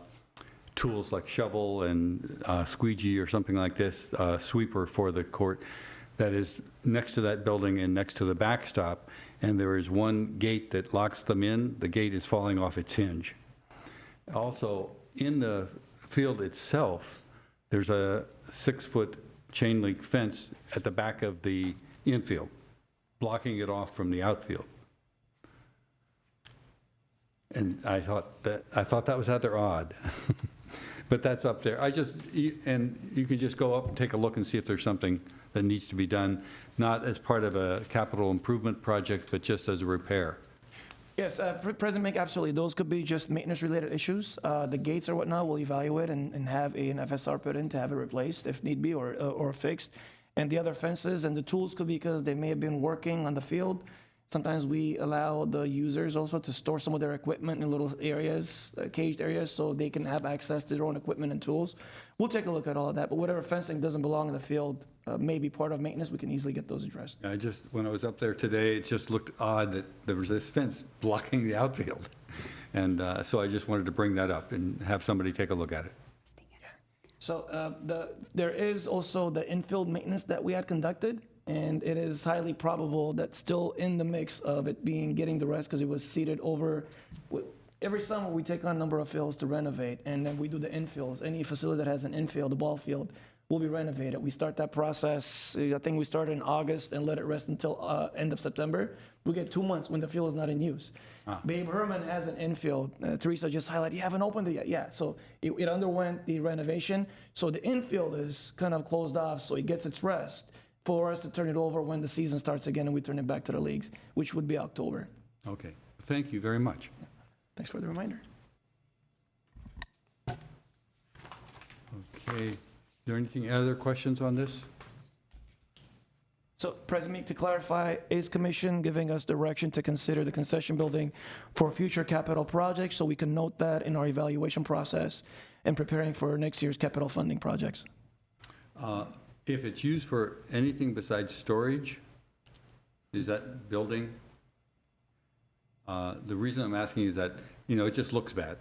tools like shovel and squeegee or something like this, sweeper for the court, that is next to that building and next to the backstop, and there is one gate that locks them in. The gate is falling off its hinge. Also, in the field itself, there's a 6-foot chain link fence at the back of the infield, blocking it off from the outfield. And I thought that was rather odd. But that's up there. And you can just go up and take a look and see if there's something that needs to be done, not as part of a capital improvement project, but just as a repair. Yes, President Mink, absolutely. Those could be just maintenance-related issues. The gates or whatnot, we'll evaluate and have an FSR put in to have it replaced if need be or fixed. And the other fences and the tools could be because they may have been working on the field. Sometimes we allow the users also to store some of their equipment in little areas, caged areas, so they can have access to their own equipment and tools. We'll take a look at all of that, but whatever fencing doesn't belong in the field may be part of maintenance, we can easily get those addressed. When I was up there today, it just looked odd that there was this fence blocking the outfield. And so I just wanted to bring that up and have somebody take a look at it. So there is also the infield maintenance that we had conducted, and it is highly probable that still in the mix of it being getting the rest, because it was seeded over. Every summer, we take on a number of fields to renovate, and then we do the infills. Any facility that has an infield, the ball field, will be renovated. We start that process, I think we started in August and let it rest until end of September. We get 2 months when the field is not in use. Babe Herman has an infield. Teresa just highlighted, you haven't opened it yet. Yeah, so it underwent the renovation. So the infield is kind of closed off, so it gets its rest for us to turn it over when the season starts again and we turn it back to the leagues, which would be October. Okay, thank you very much. Thanks for the reminder. Okay, is there anything, other questions on this? So, President Meek, to clarify, is Commission giving us direction to consider the concession building for future capital projects, so we can note that in our evaluation process and preparing for next year's capital funding projects? If it's used for anything besides storage, is that building? The reason I'm asking is that, it just looks bad,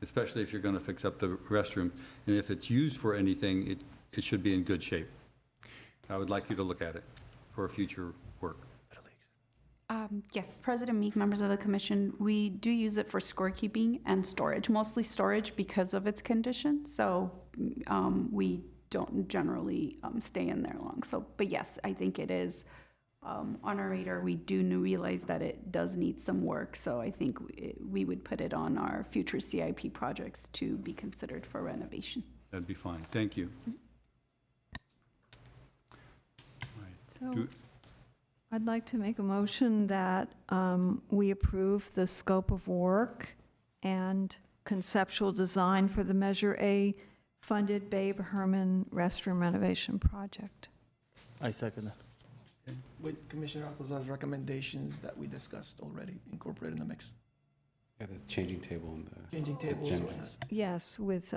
especially if you're going to fix up the restroom. And if it's used for anything, it should be in good shape. I would like you to look at it for future work. Yes, President Meek, members of the commission, we do use it for scorekeeping and storage, mostly storage because of its condition. So we don't generally stay in there long. So, but yes, I think it is on our radar. We do realize that it does need some work. So I think we would put it on our future CIP projects to be considered for renovation. That'd be fine. Thank you. So I'd like to make a motion that we approve the scope of work and conceptual design for the Measure A funded Babe Herman restroom renovation project. I second that. With Commissioner Alcazar's recommendations that we discussed already, incorporated in the mix. Yeah, the changing table and the Changing tables. agendas. Yes, with,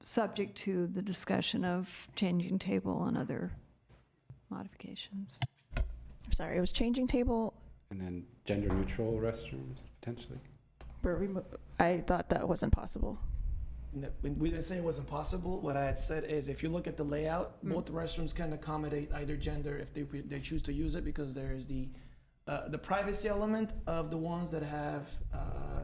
subject to the discussion of changing table and other modifications. I'm sorry, it was changing table. And then gender neutral restrooms, potentially. I thought that wasn't possible. No, we didn't say it wasn't possible. What I had said is if you look at the layout, both restrooms can accommodate either gender if they choose to use it, because there is the privacy element of the ones that have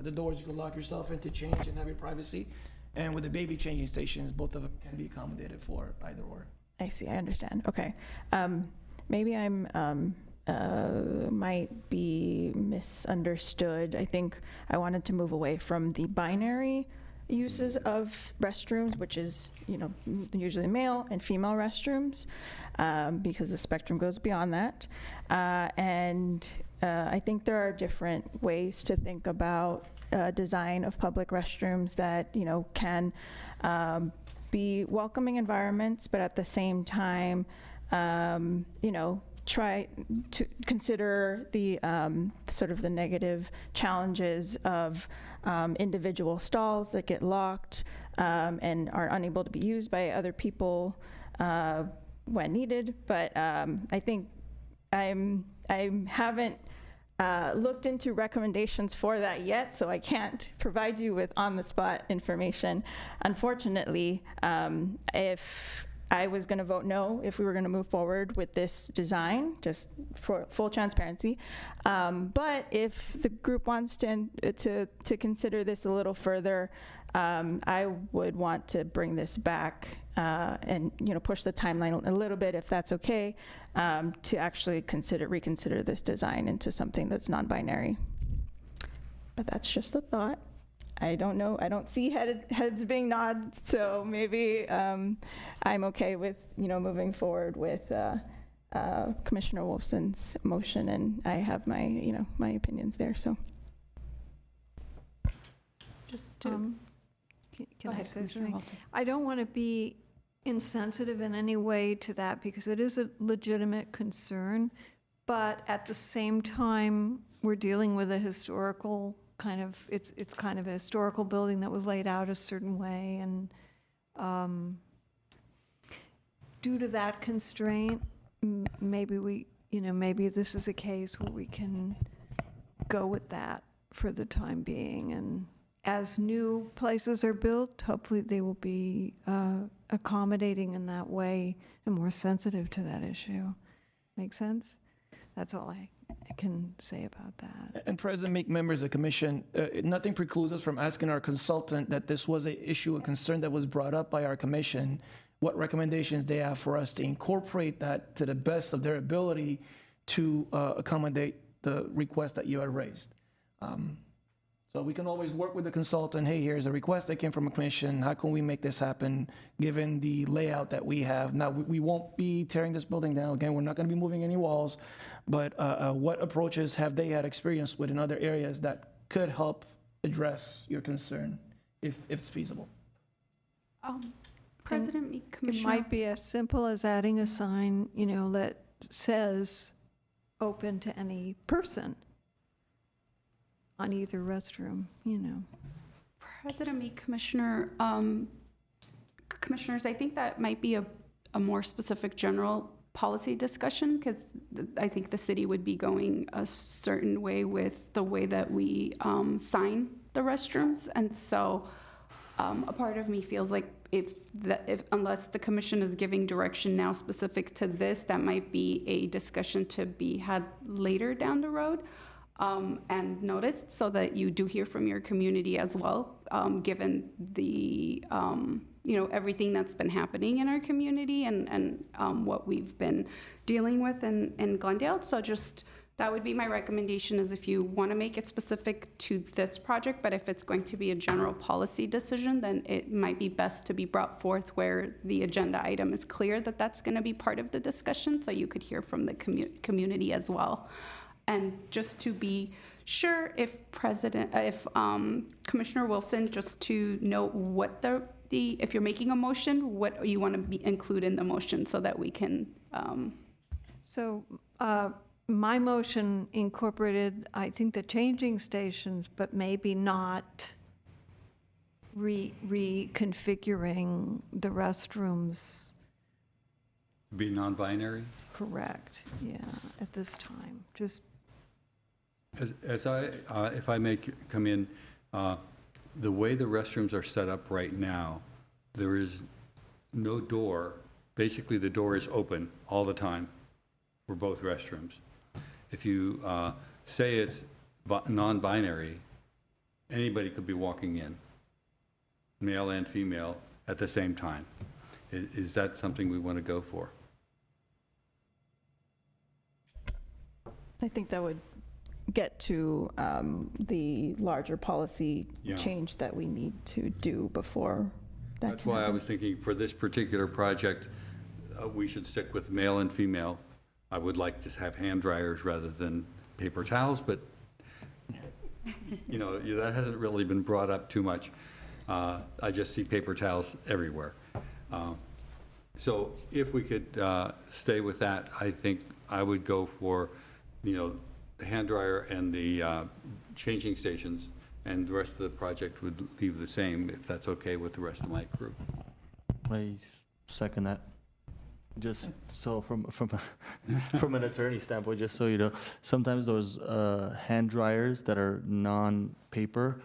the doors you can lock yourself in to change and have your privacy. And with the baby changing stations, both of them can be accommodated for either or. I see, I understand. Okay. Maybe I'm might be misunderstood. I think I wanted to move away from the binary uses of restrooms, which is, usually male and female restrooms, because the spectrum goes beyond that. And I think there are different ways to think about design of public restrooms that, can be welcoming environments, but at the same time, try to consider the sort of the negative challenges of individual stalls that get locked and are unable to be used by other people when needed. But I think I haven't looked into recommendations for that yet, so I can't provide you with on-the-spot information. Unfortunately, if I was going to vote no if we were going to move forward with this design, just for full transparency. But if the group wants to consider this a little further, I would want to bring this back and push the timeline a little bit, if that's okay, to actually reconsider this design into something that's non-binary. But that's just a thought. I don't know. I don't see heads being nodded, so maybe I'm okay with moving forward with Commissioner Wolfson's motion, and I have my my opinions there. So Just to, Can Go I ahead, say Commissioner something? Wilson. I don't want to be insensitive in any way to that because it is a legitimate concern, but at the same time, we're dealing with a historical kind of, it's kind of a historical building that was laid out a certain way, and due to that constraint, maybe maybe this is a case where we can go with that for the time being, and as new places are built, hopefully they will be accommodating in that way and more sensitive to that issue. Make sense? That's all I can say about that. And President Meek, members of the commission, nothing precludes us from asking our consultant that this was an issue and concern that was brought up by our commission, what recommendations they have for us to incorporate that to the best of their ability to accommodate the request that you had raised. So we can always work with the consultant, hey, here's a request that came from a commission, how can we make this happen, given the layout that we have? Now, we won't be tearing this building down, again, we're not gonna be moving any walls, but what approaches have they had experience with in other areas that could help address your concern, if it's feasible? President Meek, It Commissioner. might be as simple as adding a sign, that says open to any person on either restroom, President Meek, Commissioner, Commissioners, I think that might be a more specific general policy discussion, because I think the city would be going a certain way with the way that we sign the restrooms. And so a part of me feels like if unless the commission is giving direction now specific to this, that might be a discussion to be had later down the road. And noticed so that you do hear from your community as well, given the, everything that's been happening in our community and what we've been dealing with in Glendale. So just, that would be my recommendation, is if you want to make it specific to this project, but if it's going to be a general policy decision, then it might be best to be brought forth where the agenda item is clear that that's going to be part of the discussion, so you could hear from the community as well. And just to be sure, if Commissioner Wilson, just to note what if you're making a motion, what you want to include in the motion so that we can. So my motion incorporated, I think, the changing stations, but maybe not reconfiguring the restrooms. Be non-binary? Correct, yeah, at this time, just. If I may come in, the way the restrooms are set up right now, there is no door. Basically, the door is open all the time for both restrooms. If you say it's non-binary, anybody could be walking in, male and female, at the same time. Is that something we want to go for? I think that would get to the larger policy Yeah. change that we need to do before that That's can why I happen. was thinking for this particular project, we should stick with male and female. I would like to have hand dryers rather than paper towels, but, that hasn't really been brought up too much. I just see paper towels everywhere. So if we could stay with that, I think I would go for, the hand dryer and the changing stations, and the rest of the project would leave the same, if that's okay with the rest of my crew. I second that. Just so from an attorney standpoint, just so you know, sometimes those hand dryers that are non-paper,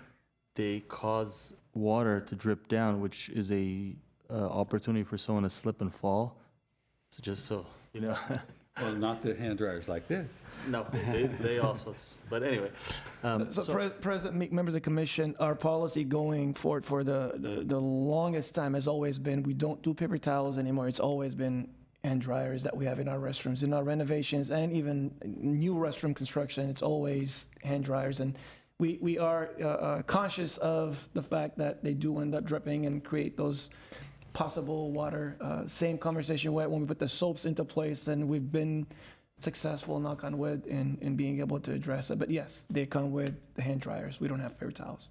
they cause water to drip down, which is a opportunity for someone to slip and fall. So just so, you know. Well, not the hand dryers like this. No, they also, but anyway. President Meek, members of the commission, our policy going forward for the longest time has always been, we don't do paper towels anymore. It's always been hand dryers that we have in our restrooms, in our renovations, and even new restroom construction. It's always hand dryers. And we are conscious of the fact that they do end up dripping and create those possible water. Same conversation when we put the soaps into place, and we've been successful, knock on wood, in being able to address it. But yes, they come with the hand dryers. We don't have paper towels.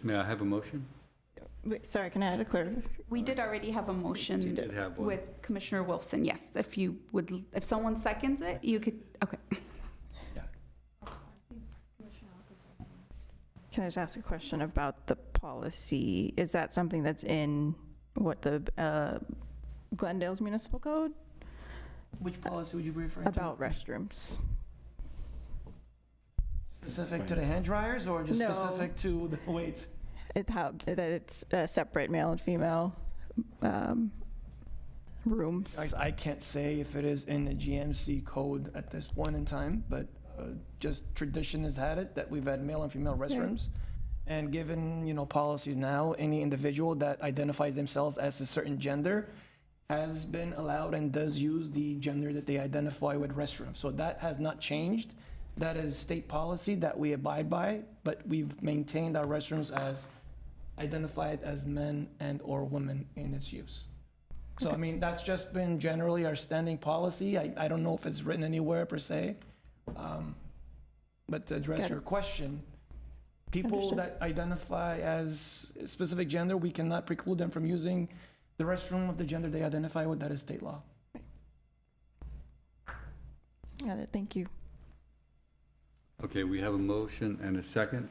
May I have a motion? Wait, sorry, can I add a clear? We did already have a motion You did have one. with Commissioner Wolfson, yes. If someone seconds it, you could, okay. Can I just ask a question about the policy? Is that something that's in what the Glendale's municipal code Which policy would you be referring to? about restrooms? Specific to the hand dryers, or just No. specific to the weights? That it's separate male and female rooms. Guys, I can't say if it is in the GMC code at this point in time, but just tradition has had it that we've had male and female restrooms. And given, policies now, any individual that identifies themselves as a certain gender has been allowed and does use the gender that they identify with restrooms. So that has not changed. That is state policy that we abide by, but we've maintained our restrooms as identified as men and/or women in its use. So, that's just been generally our standing policy. I don't know if it's written anywhere per se. But to address Got it. your question, people Understood. that identify as a specific gender, we cannot preclude them from using the restroom of the gender they identify with. That is state law. Got it, thank you. Okay, we have a motion and a second.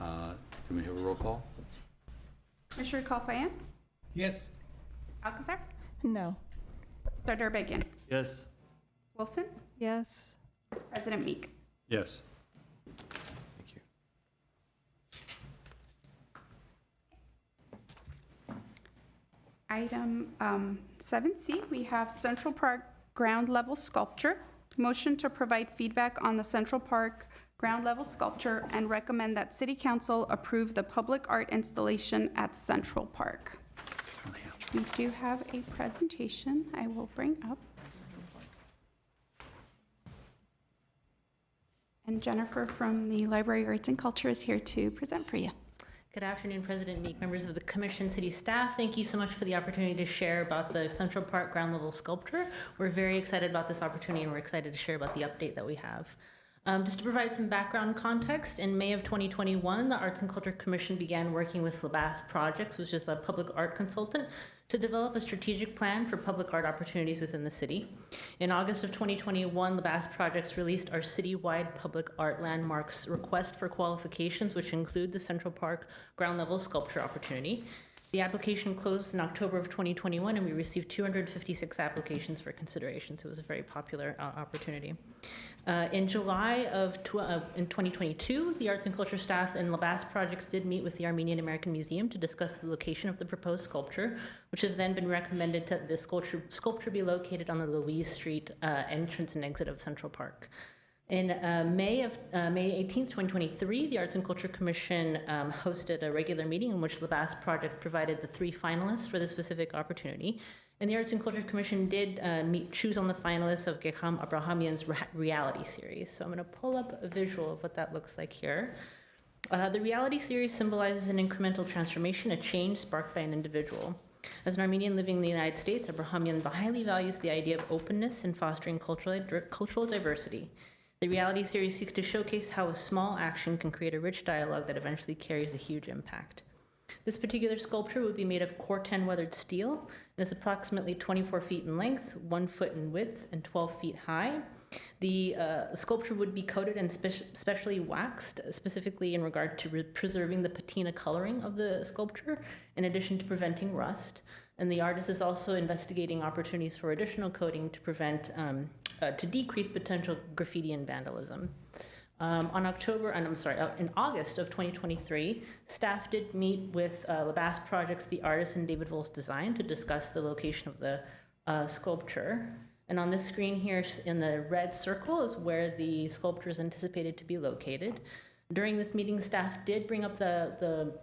Can we have a roll call? Commissioner Kalfayan? Yes. Alcazar? No. Sardarbagian? Yes. Wolfson? Yes. President Meek? Yes. Thank you. Item 7C, we have Central Park ground level sculpture. Motion to provide feedback on the Central Park ground level sculpture and recommend that City Council approve the public art installation at Central Park. We do have a presentation I will bring up. And Jennifer from the Library Arts and Culture is here to present for you. Good afternoon, President Meek, members of the Commission, City staff. Thank you so much for the opportunity to share about the Central Park ground level sculpture. We're very excited about this opportunity, and we're excited to share about the update that we have. Just to provide some background context, in May of 2021, the Arts and Culture Commission began working with LaBasse Projects, which is a public art consultant, to develop a strategic plan for public art opportunities within the city. In August of 2021, LaBasse Projects released our citywide public art landmarks request for qualifications, which include the Central Park ground level sculpture opportunity. The application closed in October of 2021, and we received 256 applications for consideration, so it was a very popular opportunity. In July of 2022, the Arts and Culture staff and LaBasse Projects did meet with the Armenian American Museum to discuss the location of the proposed sculpture, which has then been recommended to the sculpture be located on the Louise Street entrance and exit of Central Park. In May 18th, 2023, the Arts and Culture Commission hosted a regular meeting in which LaBasse Projects provided the 3 finalists for the specific opportunity. And the Arts and Culture Commission did choose on the finalists of Geham Abrahamian's reality series. So I'm going to pull up a visual of what that looks like here. The reality series symbolizes an incremental transformation, a change sparked by an individual. As an Armenian living in the United States, Abrahamian highly values the idea of openness and fostering cultural diversity. The reality series seeks to showcase how a small action can create a rich dialogue that eventually carries a huge impact. This particular sculpture would be made of Corten weathered steel and is approximately 24 feet in length, 1 foot in width, and 12 feet high. The sculpture would be coated and specially waxed, specifically in regard to preserving the patina coloring of the sculpture, in addition to preventing rust. And the artist is also investigating opportunities for additional coating to prevent, to decrease potential graffiti and vandalism. In August of 2023, staff did meet with Labas Projects, the artist, and David Volz Design to discuss the location of the sculpture. And on this screen here in the red circle is where the sculpture is anticipated to be located. During this meeting, staff did bring up the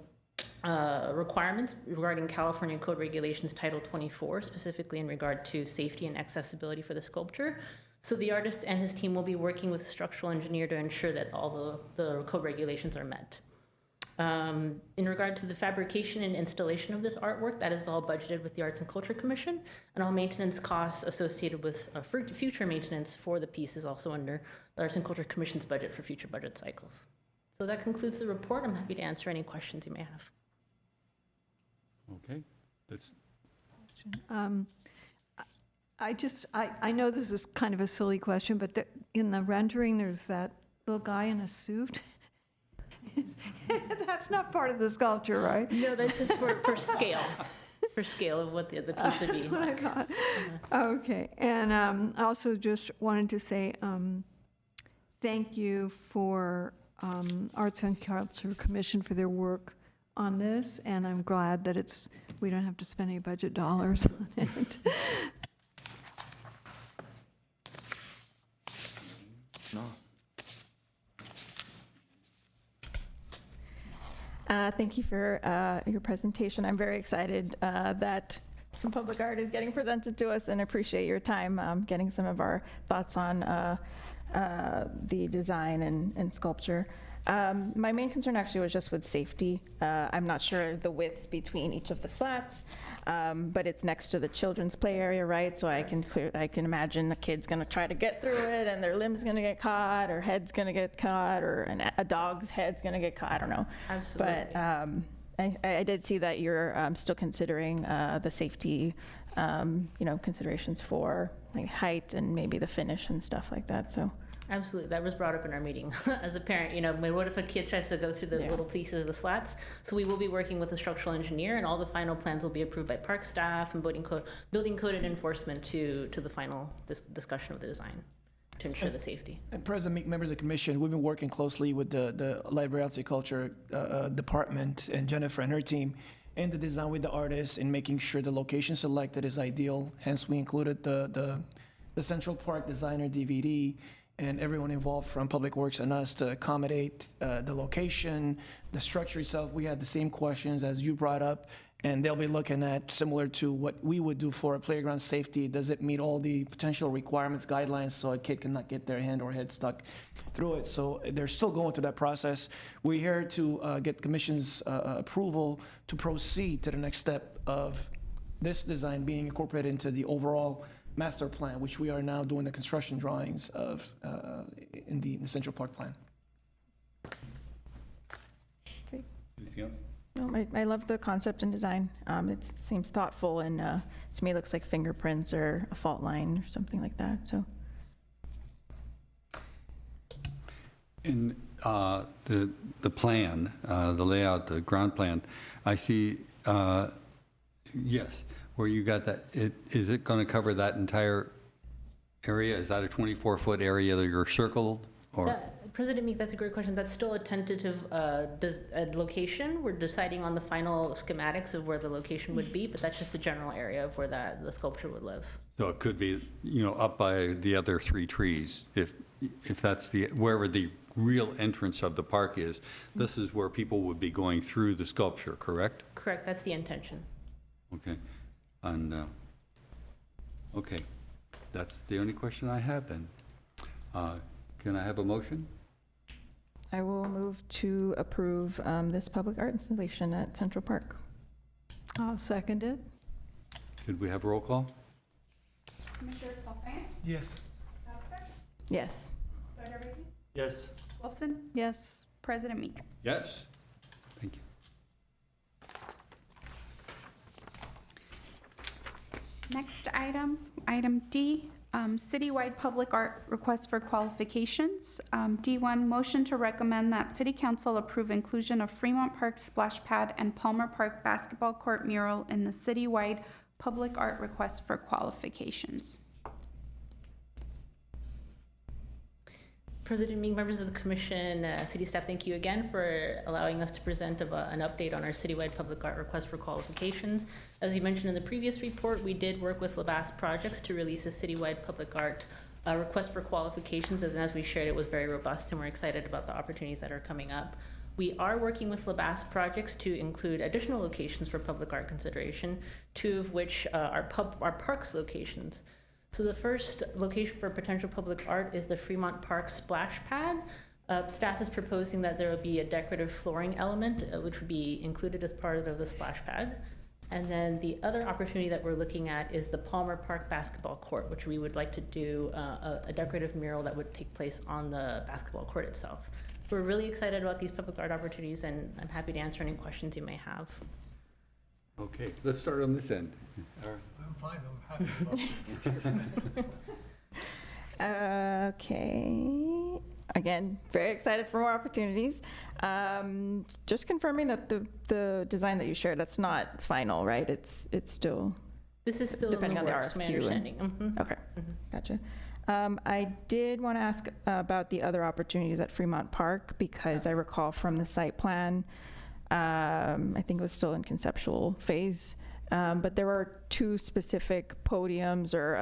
requirements regarding California Code Regulations Title 24, specifically in regard to safety and accessibility for the sculpture. So the artist and his team will be working with a structural engineer to ensure that all the code regulations are met. In regard to the fabrication and installation of this artwork, that is all budgeted with the Arts and Culture Commission, and all maintenance costs associated with future maintenance for the piece is also under the Arts and Culture Commission's budget for future budget cycles. So that concludes the report. I'm happy to answer any questions you may have. Okay, that's, I know this is kind of a silly question, but in the rendering, there's that little guy in a suit. That's not part of the sculpture, right? No, this is for scale, for scale of what the piece would be. That's what I thought. Okay, and I also just wanted to say thank you for Arts and Culture Commission for their work on this, and I'm glad that we don't have to spend any budget dollars on it. No. Thank you for your presentation. I'm very excited that some public art is getting presented to us, and appreciate your time getting some of our thoughts on the design and sculpture. My main concern actually was just with safety. I'm not sure the widths between each of the slats, but it's next to the children's play area, right? So I can imagine a kid's gonna try to get through it, and their limb's gonna get caught, or head's gonna get caught, or a dog's head's gonna get caught. I don't know. Absolutely. But I did see that you're still considering the safety, considerations for like height and maybe the finish and stuff like that. So. Absolutely, that was brought up in our meeting. As a parent, what if a kid tries to go through the little pieces of the slats? So we will be working with a structural engineer, and all the final plans will be approved by park staff and building code and enforcement to the final discussion of the design to ensure the safety. And President Meek, members of the commission, we've been working closely with the Library Arts and Culture Department and Jennifer and her team in the design with the artists and making sure the location selected is ideal. Hence, we included the Central Park Designer DVD and everyone involved from Public Works and us to accommodate the location, the structure itself. We had the same questions as you brought up, and they'll be looking at similar to what we would do for a playground safety. Does it meet all the potential requirements, guidelines, so a kid cannot get their hand or head stuck through it? So they're still going through that process. We're here to get Commission's approval to proceed to the next step of this design being incorporated into the overall master plan, which we are now doing the construction drawings of in the Central Park plan. anything else? No, I love the concept and design. It seems thoughtful, and to me, it looks like fingerprints or a fault line or something like that. So. In the plan, the layout, the ground plan, I see, yes, where you got that, is it going to cover that entire area? Is that a 24-foot area that you're circled, or? President Meek, that's a great question. That's still a tentative location. We're deciding on the final schematics of where the location would be, but that's just a general area of where the sculpture would live. So it could be, up by the other 3 trees, if that's wherever the real entrance of the park is. This is where people would be going through the sculpture, correct? Correct, that's the intention. Okay, and, okay, that's the only question I have then. Can I have a motion? I will move to approve this public art installation at Central Park. I'll second it. Could we have a roll call? Commissioner Falcone? Yes. Officer? Yes. Soderbergh? Yes. Wolfson? Yes. President Meek? Yes. Thank you. Next item, item D, citywide public art request for qualifications. D1, motion to recommend that City Council approve inclusion of Fremont Park splash pad and Palmer Park basketball court mural in the citywide public art request for qualifications. President Meek, members of the commission, city staff, thank you again for allowing us to present an update on our citywide public art request for qualifications. As you mentioned in the previous report, we did work with LaBasse Projects to release a citywide public art request for qualifications, and as we shared, it was very robust, and we're excited about the opportunities that are coming up. We are working with LaBasse Projects to include additional locations for public art consideration, 2 of which are parks locations. So the first location for potential public art is the Fremont Park splash pad. Staff is proposing that there will be a decorative flooring element, which would be included as part of the splash pad. And then the other opportunity that we're looking at is the Palmer Park basketball court, which we would like to do a decorative mural that would take place on the basketball court itself. We're really excited about these public art opportunities, and I'm happy to answer any questions you may have. Okay, let's start on this end. I'm fine, I'm happy about it. Okay. Again, very excited for more opportunities. Just confirming that the design that you shared, that's not final, right? It's still This is still depending in the on the works, RFQ. my understanding. Mhm. Okay, gotcha. I did want to ask about the other opportunities at Fremont Park, because I recall from the site plan, I think it was still in conceptual phase, but there were 2 specific podiums or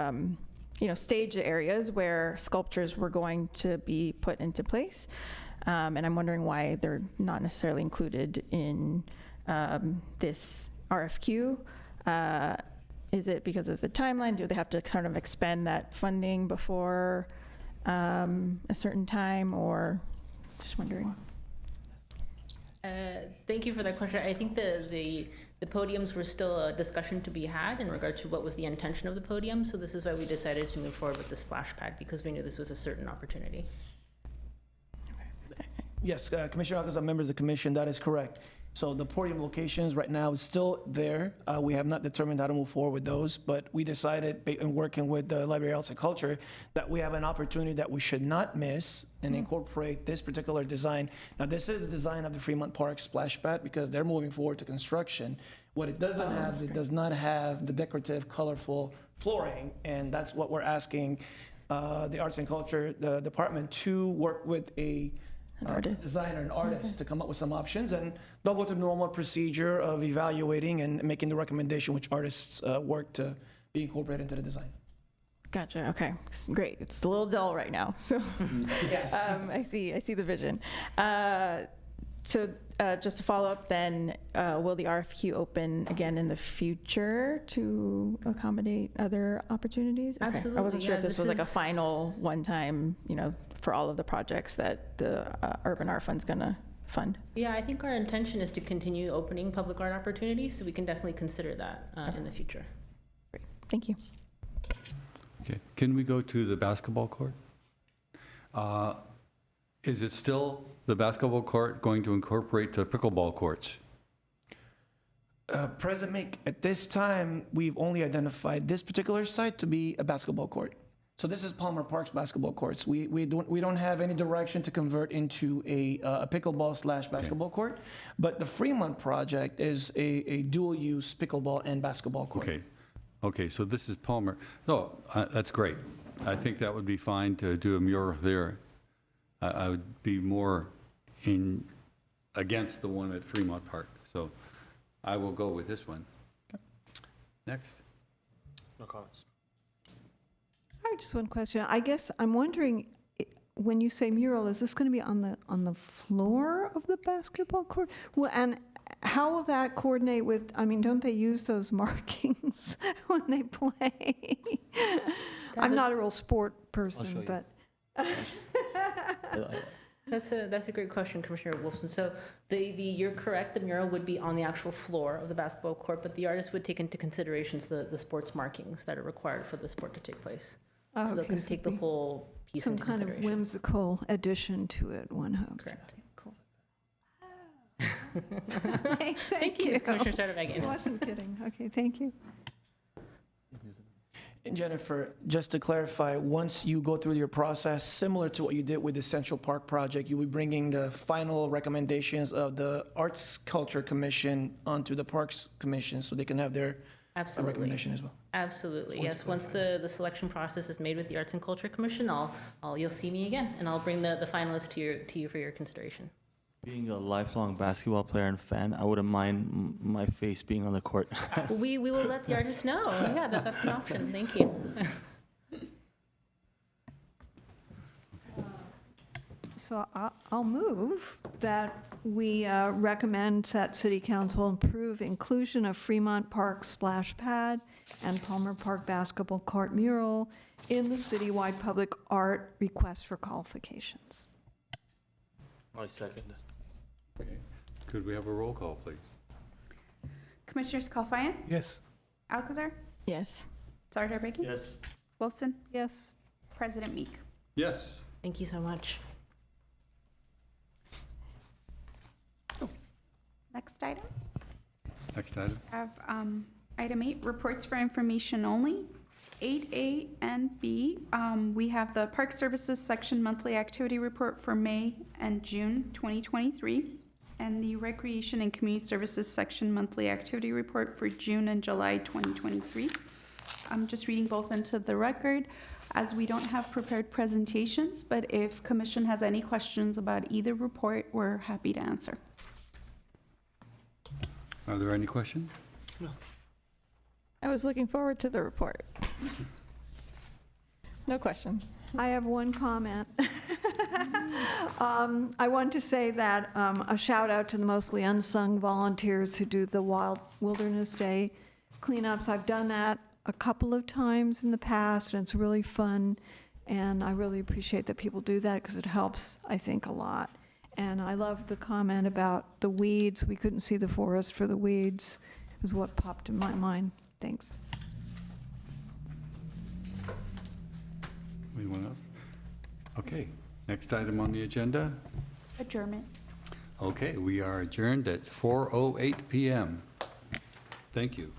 stage areas where sculptures were going to be put into place. And I'm wondering why they're not necessarily included in this RFQ. Is it because of the timeline? Do they have to kind of expend that funding before a certain time, or just wondering? Thank you for that question. I think the podiums were still a discussion to be had in regard to what was the intention of the podium. So this is why we decided to move forward with the splash pad, because we knew this was a certain opportunity. Yes, Commissioner Alcazar, members of the commission, that is correct. So the podium locations right now is still there. We have not determined how to move forward with those, but we decided, in working with the Library of Arts and Culture, that we have an opportunity that we should not miss and incorporate this particular design. Now, this is the design of the Fremont Park splash pad, because they're moving forward to construction. What it doesn't have is it does not have the decorative, colorful flooring, and that's what we're asking the Arts and Culture department to work with an designer, an artist, to come up with some options, and they'll go through the normal procedure of evaluating and making the recommendation which artists work to be incorporated into the design. Gotcha. Okay. Great. It's a little dull right now. So Yes. I see the vision. So just to follow up then, will the RFQ open again in the future to accommodate other opportunities? Okay. Absolutely, I wasn't sure yeah, if this this was like a is- final one-time, for all of the projects that the Urban Art Fund's gonna fund. Yeah, I think our intention is to continue opening public art opportunities, so we can definitely consider that in the future. Great. Thank you. Okay, can we go to the basketball court? Is it still the basketball court going to incorporate the pickleball courts? President Meek, at this time, we've only identified this particular site to be a basketball court. So this is Palmer Park's basketball courts. We don't have any direction to convert into a pickleball/basketball court, but the Fremont project is a dual-use pickleball and basketball court. Okay, so this is Palmer. No, that's great. I think that would be fine to do a mural there. I would be more against the one at Fremont Park, so I will go with this one. Next. No comments. I just one question. I guess I'm wondering, when you say mural, is this going to be on the floor of the basketball court? Well, and how will that coordinate with? I mean, don't they use those markings when they play? I'm not a real sport person, you. but That's a great question, Commissioner Wolfson. So you're correct, the mural would be on the actual floor of the basketball court, but the artist would take into considerations the sports markings that are required for the sport to take place. So they'll okay, so take the it'd be whole piece some into kind of consideration. whimsical addition to it. One hopes. Correct. Cool. Thank you, Commissioner I Saravagian. wasn't kidding. Okay, thank you. And Jennifer, just to clarify, once you go through your process, similar to what you did with the Central Park project, you'll be bringing the final recommendations of the Arts Culture Commission onto the Parks Commission so they can have their Absolutely. recommendation as well. Absolutely, yes. Once the selection process is made with the Arts and Culture Commission, you'll see me again, and I'll bring the finalists to you for your consideration. Being a lifelong basketball player and fan, I wouldn't mind my face being on the court. We will let the artists know. Yeah, that's an option. Thank you. So I'll move that we recommend that City Council improve inclusion of Fremont Park splash pad and Palmer Park basketball court mural in the citywide public art request for qualifications. I second. Okay. Could we have a roll call, please? Commissioners Kalfayant, Yes. Alcazar, Yes. Zardarbecky, Yes. Wolfson, Yes. President Meek. Yes. Thank you so much. Next item. Next item. I have item 8, reports for information only. 8A and B, we have the Park Services Section Monthly Activity Report for May and June 2023, and the Recreation and Community Services Section Monthly Activity Report for June and July 2023. I'm just reading both into the record, as we don't have prepared presentations, but if Commission has any questions about either report, we're happy to answer. Are there any questions? I was looking forward to the report. No questions. I have one comment. I want to say that a shout out to the mostly unsung volunteers who do the Wilderness Day cleanups. I've done that a couple of times in the past, and it's really fun. And I really appreciate that people do that because it helps, I think, a lot. And I loved the comment about the weeds. We couldn't see the forest for the weeds, is what popped in my mind. Thanks. Anyone else? Okay, next item on the agenda. Adjournment. Okay, we are adjourned at 4:08 PM. Thank you.